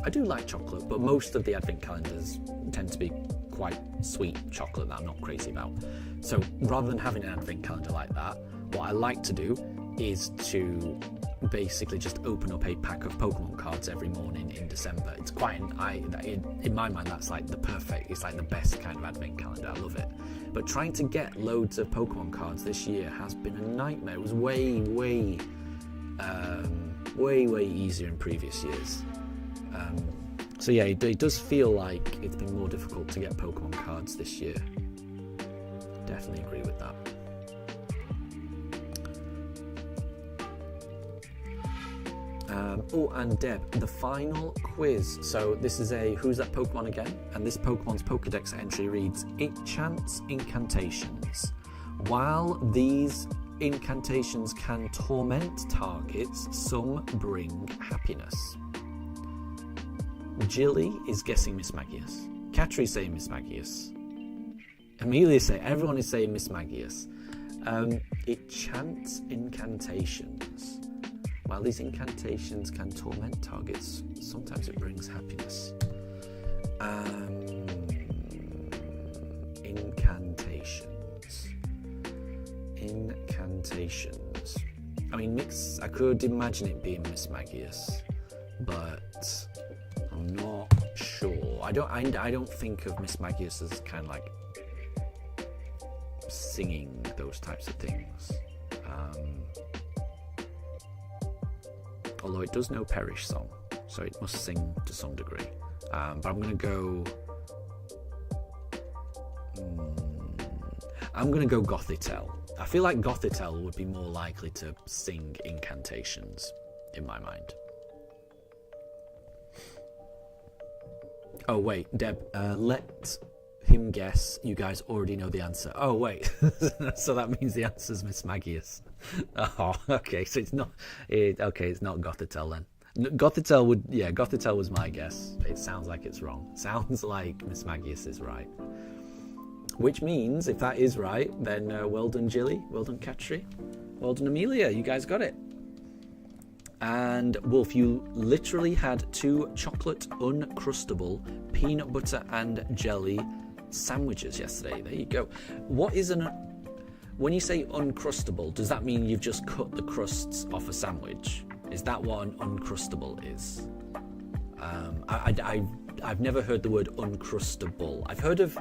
I do like chocolate, but most of the advent calendars tend to be quite sweet chocolate that I'm not crazy about. So rather than having an advent calendar like that, what I like to do is to basically just open up a pack of Pokemon cards every morning in December. It's quite in my mind, that's like it's like the best kind of advent calendar. I love it. But trying to get loads of Pokemon cards this year has been a nightmare. It was way easier in previous years. So yeah, it does feel like it's been more difficult to get Pokemon cards this year. Definitely agree with that. And Deb, the final quiz. So this is a Who's That Pokemon Again? And this Pokemon's Pokedex entry reads, it chants incantations. While these incantations can torment targets, some bring happiness. Jilly is guessing Miss Magius. Catri's saying Miss Magius. Amelia everyone is saying Miss Magius. It chants incantations. While these incantations can torment targets, sometimes it brings happiness. Incantations. I mean, I could imagine it being Miss Magius, but I'm not sure. I don't think of Miss Magius as kind of like singing those types of things. Although it does know Perish Song, so it must sing to some degree. But I'm going to go... I'm going to go Gothitelle. I feel like Gothitelle would be more likely to sing incantations, in my mind. Oh, wait, Deb, let him guess. You guys already know the answer. Oh, wait. So that means the answer's Miss Magius. Oh, okay. So it's not... it's not Gothitelle then. Gothitelle was my guess. It sounds like it's wrong. Sounds like Miss Magius is right. Which means, if that is right, then well done, Jilly. Well done, Catri. Well done, Amelia. You guys got it. And Wolf, you literally had 2 chocolate uncrustable peanut butter and jelly sandwiches yesterday. There you go. What is when you say uncrustable, does that mean you've just cut the crusts off a sandwich? Is that what an uncrustable is? I've never heard the word uncrustable. I've heard of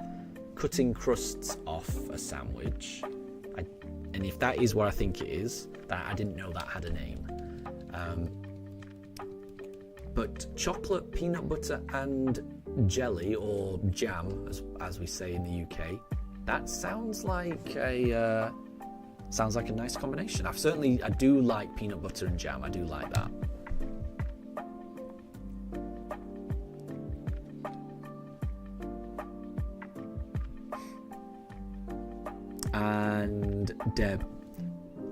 cutting crusts off a sandwich, and if that is what I think it is, that I didn't know that had a name. But chocolate, peanut butter and jelly, or jam as we say in the UK, that sounds like a nice combination. I do like peanut butter and jam. I do like that. And Deb,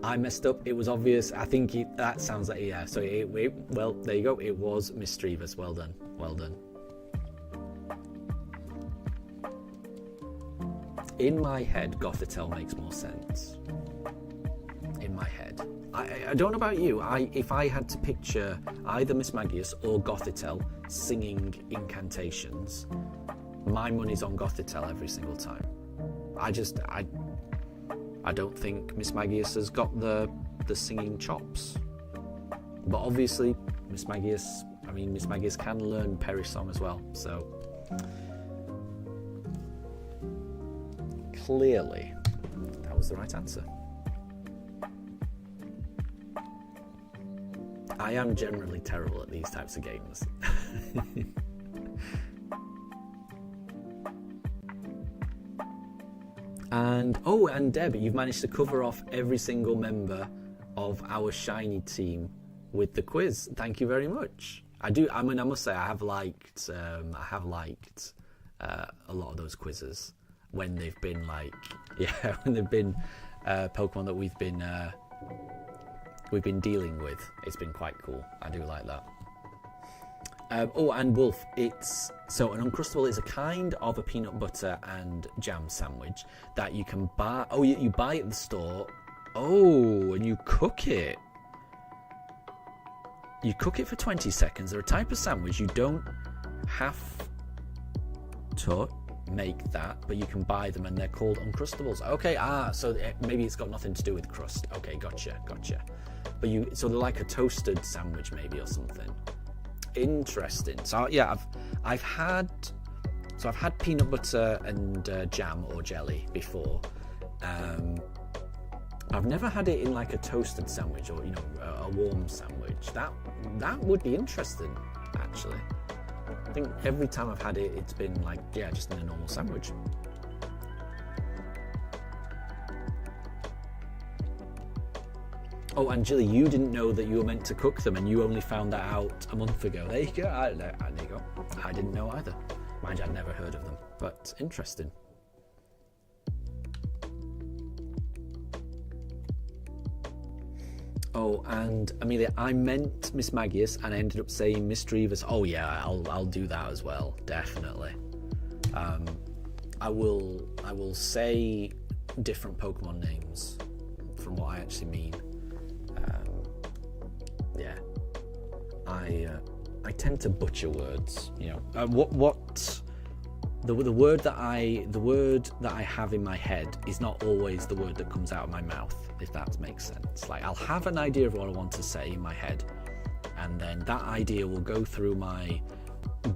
I messed up. It was obvious. I think that sounds like, yeah. So well, there you go. It was Mischievous. Well done. Well done. In my head, Gothitelle makes more sense. In my head. I don't know about you. If I had to picture either Miss Magius or Gothitelle singing incantations, my money's on Gothitelle every single time. I don't think Miss Magius has got the singing chops. But obviously, Miss Magius can learn Perish Song as well, so clearly that was the right answer. I am generally terrible at these types of games. And Deb, you've managed to cover off every single member of our shiny team with the quiz. Thank you very much. I must say I have liked a lot of those quizzes when they've been when they've been Pokemon that we've been dealing with. It's been quite cool. I do like that. And Wolf, an Uncrustable is a kind of a peanut butter and jam sandwich that you can buy. Oh, you buy at the store. Oh, and you cook it. You cook it for 20 seconds. They're a type of sandwich you don't have to make that, but you can buy them and they're called Uncrustables. Okay, so maybe it's got nothing to do with crust. Okay, gotcha. But so they're like a toasted sandwich maybe or something. Interesting. So yeah, I've had peanut butter and jam or jelly before. I've never had it in like a toasted sandwich or a warm sandwich. That would be interesting, actually. I think every time I've had it, it's been like, yeah, just in a normal sandwich. Oh, and Jilly, you didn't know that you were meant to cook them, and you only found that out a month ago. There you go. There you go. I didn't know either. Mind you, I'd never heard of them, but interesting. Oh, and Amelia, I meant Miss Magius, and I ended up saying Miss Drevis. Oh yeah, I'll do that as well, definitely. I will say different Pokemon names from what I actually mean. Yeah, I tend to butcher words. The word that I have in my head is not always the word that comes out of my mouth, if that makes sense. Like, I'll have an idea of what I want to say in my head, and then that idea will go through my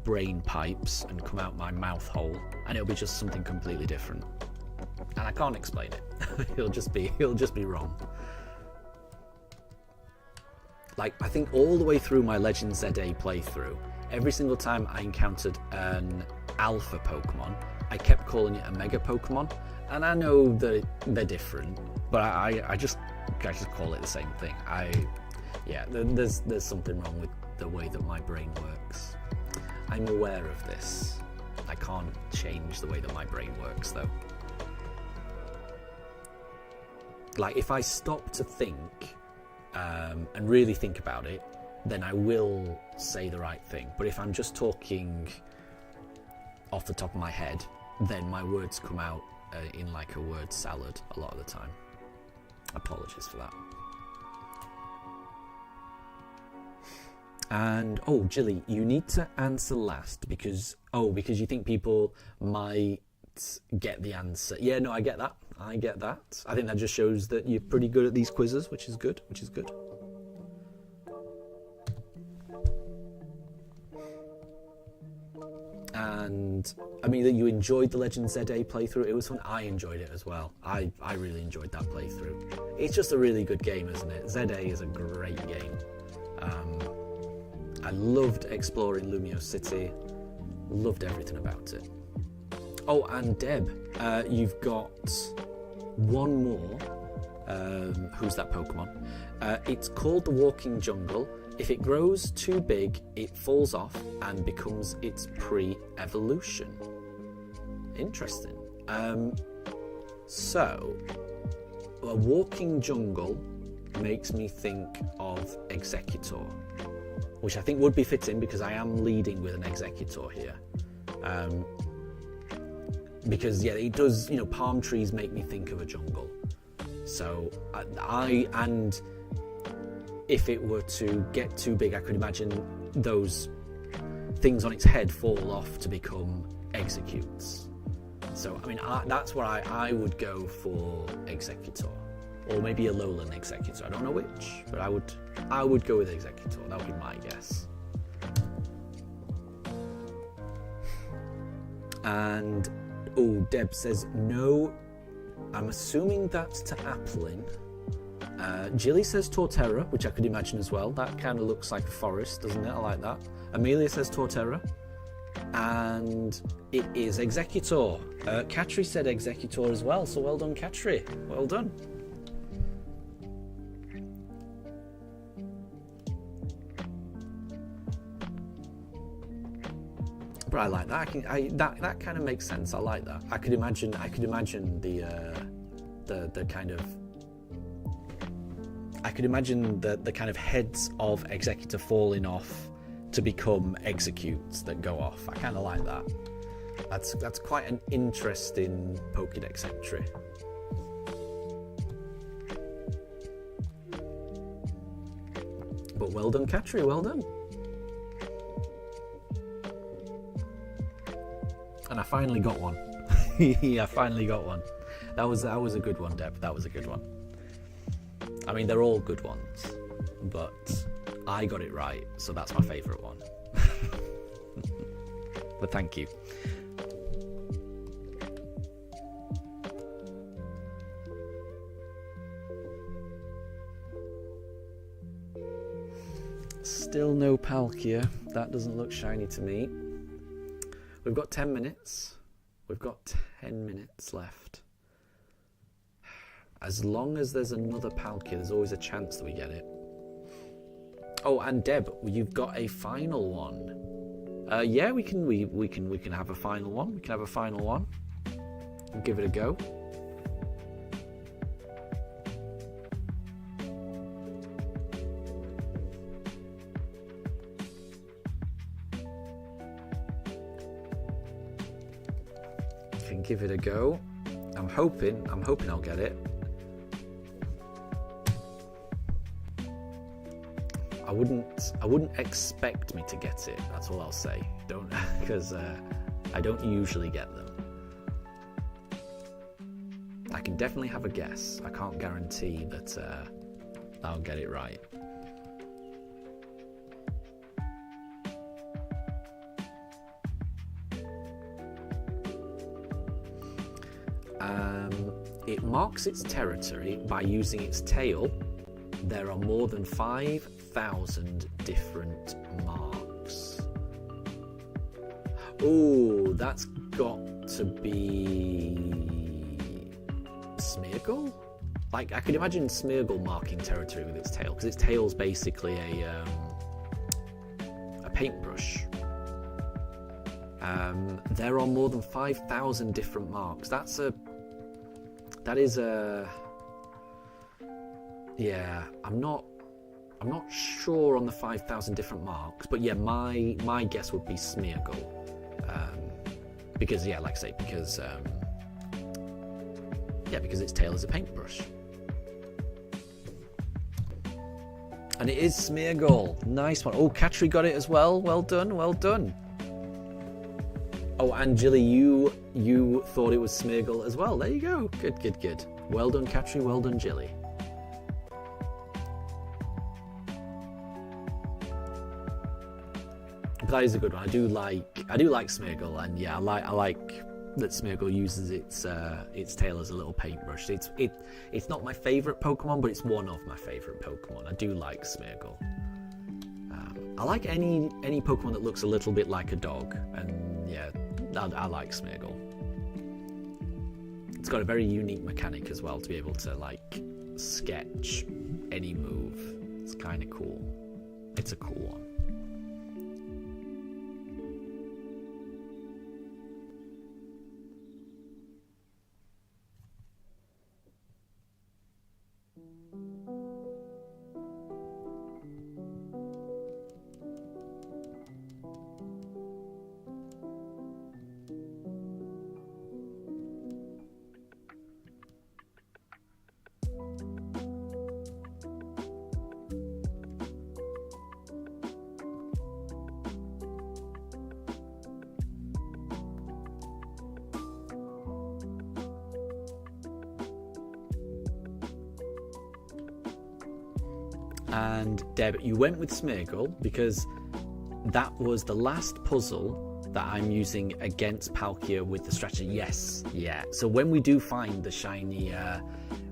brain pipes and come out my mouth hole, and it'll be just something completely different. And I can't explain it. It'll just be wrong. Like, I think all the way through my Legend ZA playthrough, every single time I encountered an alpha Pokemon, I kept calling it a Mega Pokemon, and I know that they're different, but I just call it the same thing. There's something wrong with the way that my brain works. I'm aware of this. I can't change the way that my brain works, though. Like, if I stop to think and really think about it, then I will say the right thing. But if I'm just talking off the top of my head, then my words come out in like a word salad a lot of the time. Apologies for that. And Jilly, you need to answer last because you think people might get the answer. Yeah, no, I get that. I think that just shows that you're pretty good at these quizzes, which is good. And I mean that you enjoyed the Legend ZA playthrough. It was fun. I enjoyed it as well. I really enjoyed that playthrough. It's just a really good game, isn't it? ZA is a great game. I loved exploring Lumio City. Loved everything about it. Oh, and Deb, you've got one more. Who's that Pokemon? It's called the Walking Jungle. If it grows too big, it falls off and becomes its pre-evolution. Interesting. So, a Walking Jungle makes me think of Executor, which I think would be fitting because I am leading with an Executor here. Because, yeah, it does, palm trees make me think of a jungle. So, and if it were to get too big, I could imagine those things on its head fall off to become Executes. So, I mean, that's where I would go for Executor. Or maybe a lowland Executor. I don't know which, but I would go with Executor. That would be my guess. And, Deb says, no, I'm assuming that's to Applin. Jilly says Torterra, which I could imagine as well. That kind of looks like a forest, doesn't it? I like that. Amelia says Torterra. And it is Executor. Katri said Executor as well, so well done, Katri. Well done. But I like that. That kind of makes sense. I like that. I could imagine the kind of. I could imagine the kind of heads of Executor falling off to become Executes that go off. I kind of like that. That's quite an interesting Pokédex entry. But well done, Katri. Well done. And I finally got one. I finally got one. That was a good one, Deb. That was a good one. I mean, they're all good ones, but I got it right, so that's my favourite one. But thank you. Still no Palkia. That doesn't look shiny to me. We've got 10 minutes. We've got 10 minutes left. As long as there's another Palkia, there's always a chance that we get it. Oh, and Deb, you've got a final one. Yeah, we can have a final one. We can have a final one. We'll give it a go. Can give it a go. I'm hoping I'll get it. I wouldn't expect me to get it. That's all I'll say. Don't, because I don't usually get them. I can definitely have a guess. I can't guarantee that I'll get it right. It marks its territory by using its tail. There are more than 5,000 different marks. Oh, that's got to be Smeargle? Like, I could imagine Smeargle marking territory with its tail, because its tail's basically a paintbrush. There are more than 5,000 different marks. Yeah, I'm not sure on the 5,000 different marks, but yeah, my guess would be Smeargle, because yeah, like I say, because its tail is a paintbrush, and it is Smeargle. Nice one. Oh, Katri got it as well. Well done, well done. Oh, and Jilly, you thought it was Smeargle as well. There you go. Good, good, good. Well done, Katri. Well done, Jilly. But that is a good one. I do like Smeargle, and yeah, I like that Smeargle uses its tail as a little paintbrush. It's not my favourite Pokemon, but it's one of my favourite Pokemon. I do like Smeargle. I like any Pokemon that looks a little bit like a dog, and yeah, I like Smeargle. It's got a very unique mechanic as well to be able to like sketch any move. It's kind of cool. It's a cool one. And Deb, you went with Smeargle because that was the last puzzle that I'm using against Palkia with the strategy. Yes, yeah. So when we do find the shiny,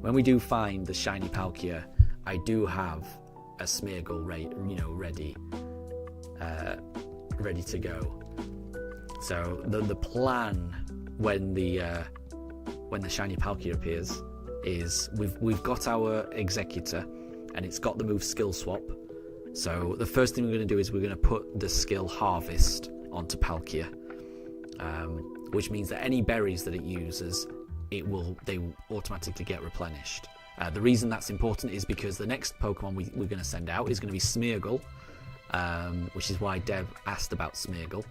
Palkia, I do have a Smeargle ready to go. So the plan when the shiny Palkia appears is we've got our Executor. And it's got the move Skill Swap. So the first thing we're going to do is we're going to put the skill Harvest onto Palkia, which means that any berries that it uses, they will automatically get replenished. The reason that's important is because the next Pokemon we're going to send out is going to be Smeargle, which is why Deb asked about Smeargle.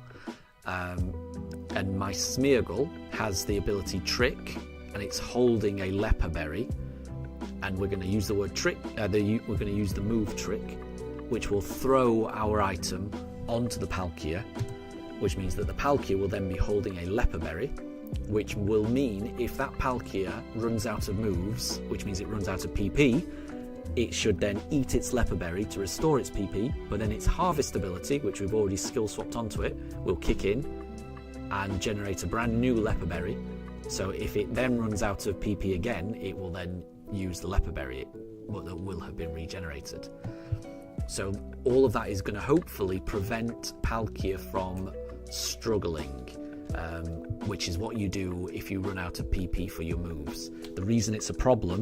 And my Smeargle has the ability Trick, and it's holding a Leper Berry. And we're going to use the word trick. We're going to use the move Trick, which will throw our item onto the Palkia, which means that the Palkia will then be holding a Leopard Berry, which will mean if that Palkia runs out of moves, which means it runs out of PP, it should then eat its Leopard Berry to restore its PP, but then its Harvest ability, which we've already skill swapped onto it, will kick in and generate a brand new Leopard Berry. So if it then runs out of PP again, it will then use the Leopard Berry that will have been regenerated. So all of that is going to hopefully prevent Palkia from struggling, which is what you do if you run out of PP for your moves. The reason it's a problem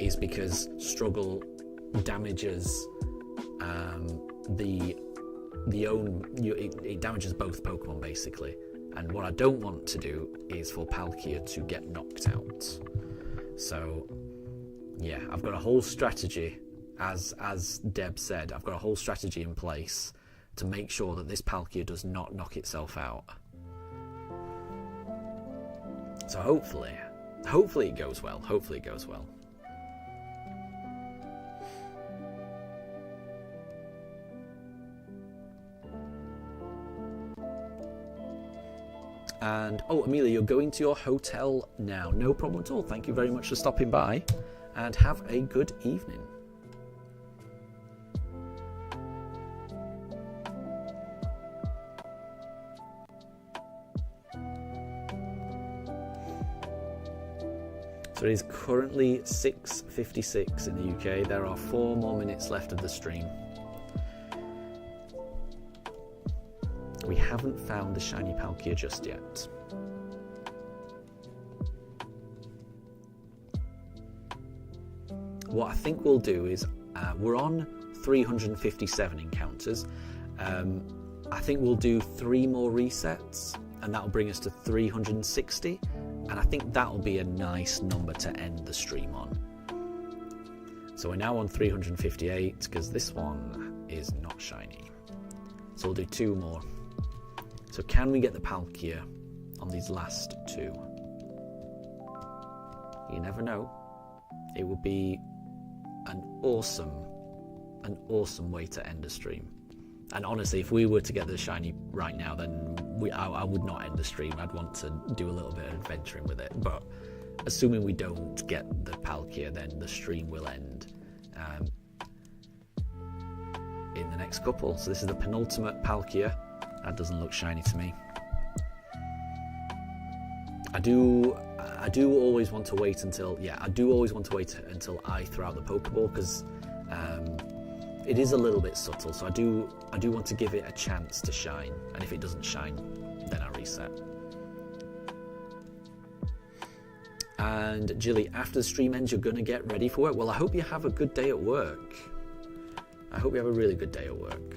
is because struggle damages it damages both Pokemon basically. And what I don't want to do is for Palkia to get knocked out. So yeah, I've got a whole strategy, as Deb said, I've got a whole strategy in place to make sure that this Palkia does not knock itself out. So hopefully it goes well. Hopefully it goes well. And, oh, Amelia, you're going to your hotel now. No problem at all. Thank you very much for stopping by, and have a good evening. So it is currently 6:56 in the UK. There are 4 more minutes left of the stream. We haven't found the shiny Palkia just yet. What I think we'll do is, we're on 357 encounters. I think we'll do 3 more resets, and that'll bring us to 360. And I think that'll be a nice number to end the stream on. So we're now on 358, because this one is not shiny. So we'll do 2 more. So can we get the Palkia on these last 2? You never know. It would be an awesome way to end a stream. And honestly, if we were to get the shiny right now, then I would not end the stream. I'd want to do a little bit of adventuring with it. But assuming we don't get the Palkia, then the stream will end in the next couple. So this is the penultimate Palkia. That doesn't look shiny to me. I do always want to wait until I throw out the Pokeball, because it is a little bit subtle. So I do want to give it a chance to shine, and if it doesn't shine, then I reset. And Jilly, after the stream ends, you're gonna get ready for work. Well, I hope you have a good day at work. I hope you have a really good day at work.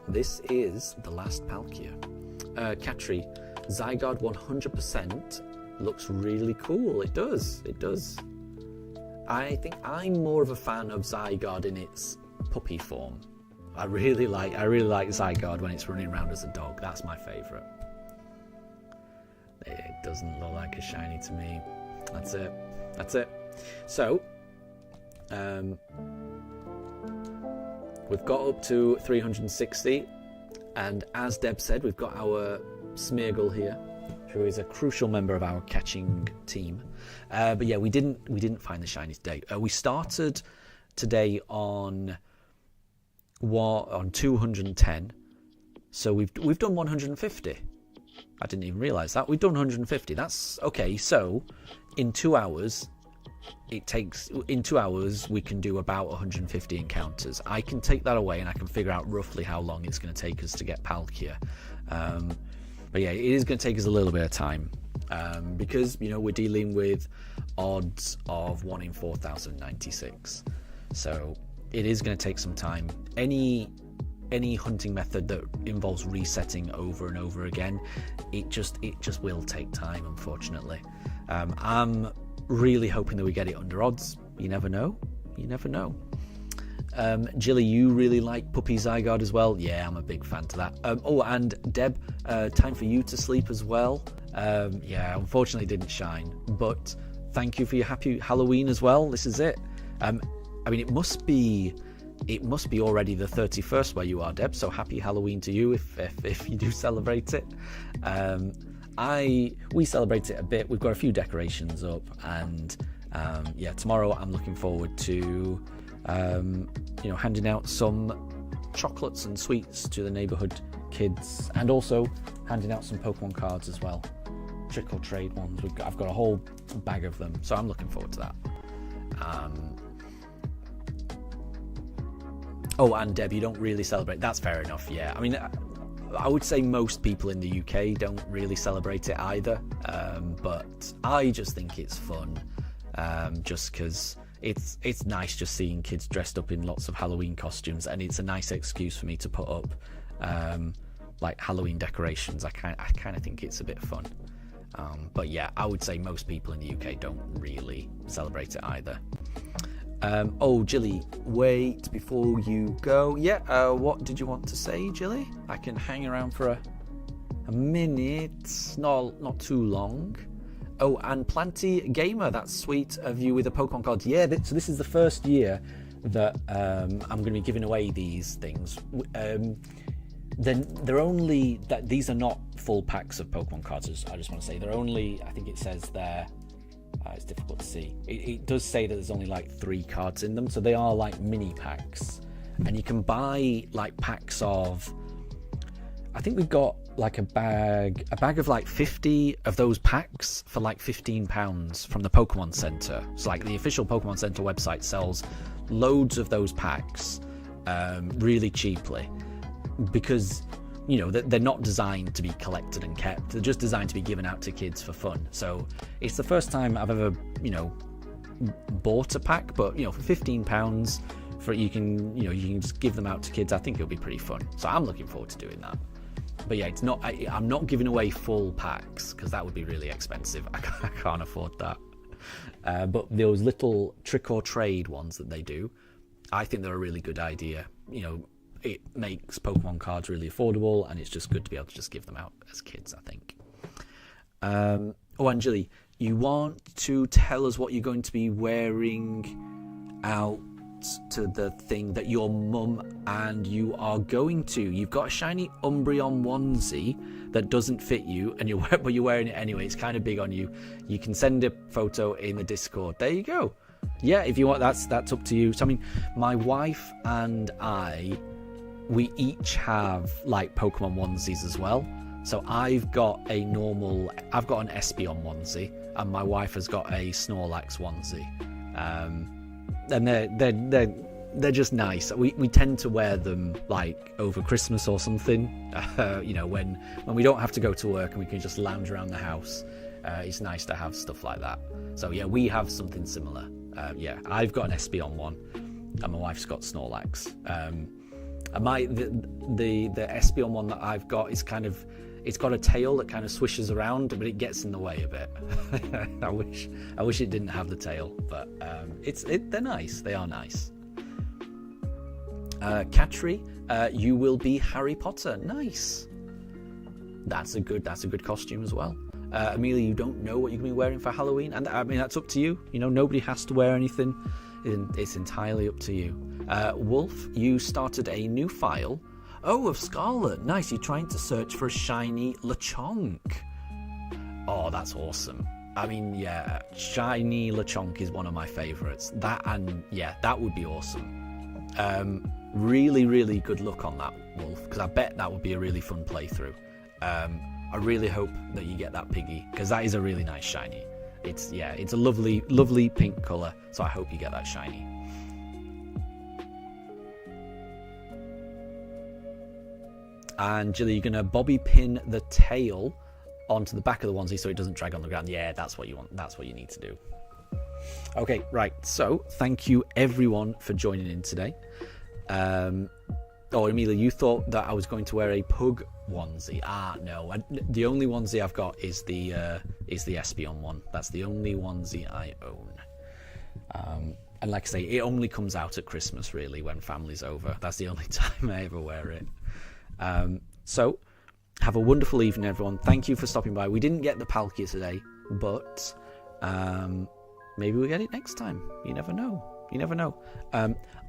This is the last Palkia. Katri, Zygarde 100% looks really cool. It does. I think I'm more of a fan of Zygarde in its puppy form. I really like Zygarde when it's running around as a dog. That's my favourite. It doesn't look like a shiny to me. That's it. So, we've got up to 360, and as Deb said, we've got our Smeargle here, who is a crucial member of our catching team. But yeah, we didn't find the shiny today. We started today on 210, so we've done 150. I didn't even realise that. We've done 150. That's okay. So in 2 hours, we can do about 150 encounters. I can take that away and I can figure out roughly how long it's going to take us to get Palkia. But yeah, it is going to take us a little bit of time, because we're dealing with odds of 1 in 4,096. So it is going to take some time. Any hunting method that involves resetting over and over again, it just will take time, unfortunately. I'm really hoping that we get it under odds. You never know. Jilly, you really like Puppy Zygarde as well? Yeah, I'm a big fan to that. And Deb, time for you to sleep as well. Yeah, unfortunately didn't shine, but thank you for your happy Halloween as well. This is it. I mean, it must be it must be already the 31st where you are, Deb, so happy Halloween to you if you do celebrate it. We celebrate it a bit. We've got a few decorations up, and tomorrow I'm looking forward to handing out some chocolates and sweets to the neighborhood kids, and also handing out some Pokemon cards as well, trick or trade ones. I've got a whole bag of them, so I'm looking forward to that. And Deb, you don't really celebrate. That's fair enough. Yeah, I mean, I would say most people in the UK don't really celebrate it either, but I just think it's fun, just because it's nice just seeing kids dressed up in lots of Halloween costumes, and it's a nice excuse for me to put up like Halloween decorations. I kind of think it's a bit fun, but yeah, I would say most people in the UK don't really celebrate it either. Jilly, wait before you go. Yeah, what did you want to say, Jilly? I can hang around for a minute, not too long. Oh, and Planty Gamer, that's sweet of you with a Pokemon card. Yeah, so this is the first year that I'm going to be giving away these things. Then they're only that these are not full packs of Pokemon cards. I just want to say they're only. I think it says there. It's difficult to see. It does say that there's only like 3 cards in them, so they are like mini packs, and you can buy like packs of. I think we've got like a bag of like 50 of those packs for like £15 from the Pokemon Center. So like the official Pokemon Center website sells loads of those packs really cheaply, because they're not designed to be collected and kept. They're just designed to be given out to kids for fun. So it's the first time I've ever bought a pack, but for £15 for you can just give them out to kids. I think it'll be pretty fun, so I'm looking forward to doing that. But yeah, I'm not giving away full packs because that would be really expensive. I can't afford that. But those little trick or trade ones that they do, I think they're a really good idea. It makes Pokemon cards really affordable, and it's just good to be able to just give them out as kids, I think. Angeli, you want to tell us what you're going to be wearing out to the thing that your mum and you are going to? You've got a shiny Umbreon onesie that doesn't fit you, and but you're wearing it anyway. It's kind of big on you. You can send a photo in the Discord. There you go. Yeah, if you want, that's up to you. So I mean, my wife and we each have like Pokemon onesies as well. So I've got an Espeon onesie, and my wife has got a Snorlax onesie. And they're just nice. We tend to wear them like over Christmas or something. When we don't have to go to work and we can just lounge around the house. It's nice to have stuff like that. So yeah, we have something similar. I've got an Espeon one, and my wife's got Snorlax. And the Espeon one that I've got is it's got a tail that kind of swishes around, but it gets in the way a bit. I wish it didn't have the tail, but they're nice. They are nice. Katri, you will be Harry Potter. Nice. That's a good costume as well. Amelia, you don't know what you're going to be wearing for Halloween, and I mean that's up to you. Nobody has to wear anything. It's entirely up to you. Wolf, you started a new file. Oh, of Scarlet. Nice. You're trying to search for a shiny Lechonk. Oh, that's awesome. I mean, yeah, shiny Lechonk is one of my favorites. That would be awesome. Really, really good luck on that, Wolf, because I bet that would be a really fun playthrough. I really hope that you get that Piggy, because that is a really nice shiny. It's a lovely, lovely pink colour, so I hope you get that shiny. And Jilly, you're going to bobby pin the tail onto the back of the onesie so it doesn't drag on the ground. Yeah, that's what you want. That's what you need to do. Okay, right. So, thank you everyone for joining in today. Amelia, you thought that I was going to wear a pug onesie. No. The only onesie I've got is the Espeon one. That's the only onesie I own. And like I say, it only comes out at Christmas, really, when family's over. That's the only time I ever wear it. So, have a wonderful evening, everyone. Thank you for stopping by. We didn't get the Palkia today, but maybe we'll get it next time. You never know. You never know.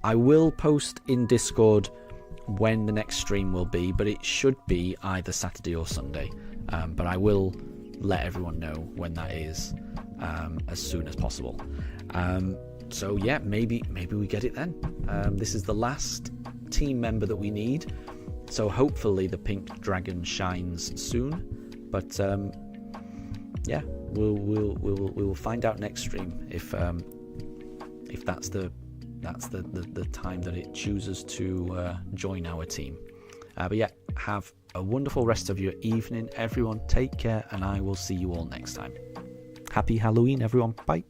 I will post in Discord when the next stream will be, but it should be either Saturday or Sunday. But I will let everyone know when that is as soon as possible. So yeah, maybe we get it then. This is the last team member that we need, so hopefully the pink dragon shines soon. But yeah, we'll find out next stream if that's the time that it chooses to join our team. But yeah, have a wonderful rest of your evening, everyone. Take care, and I will see you all next time. Happy Halloween, everyone. Bye.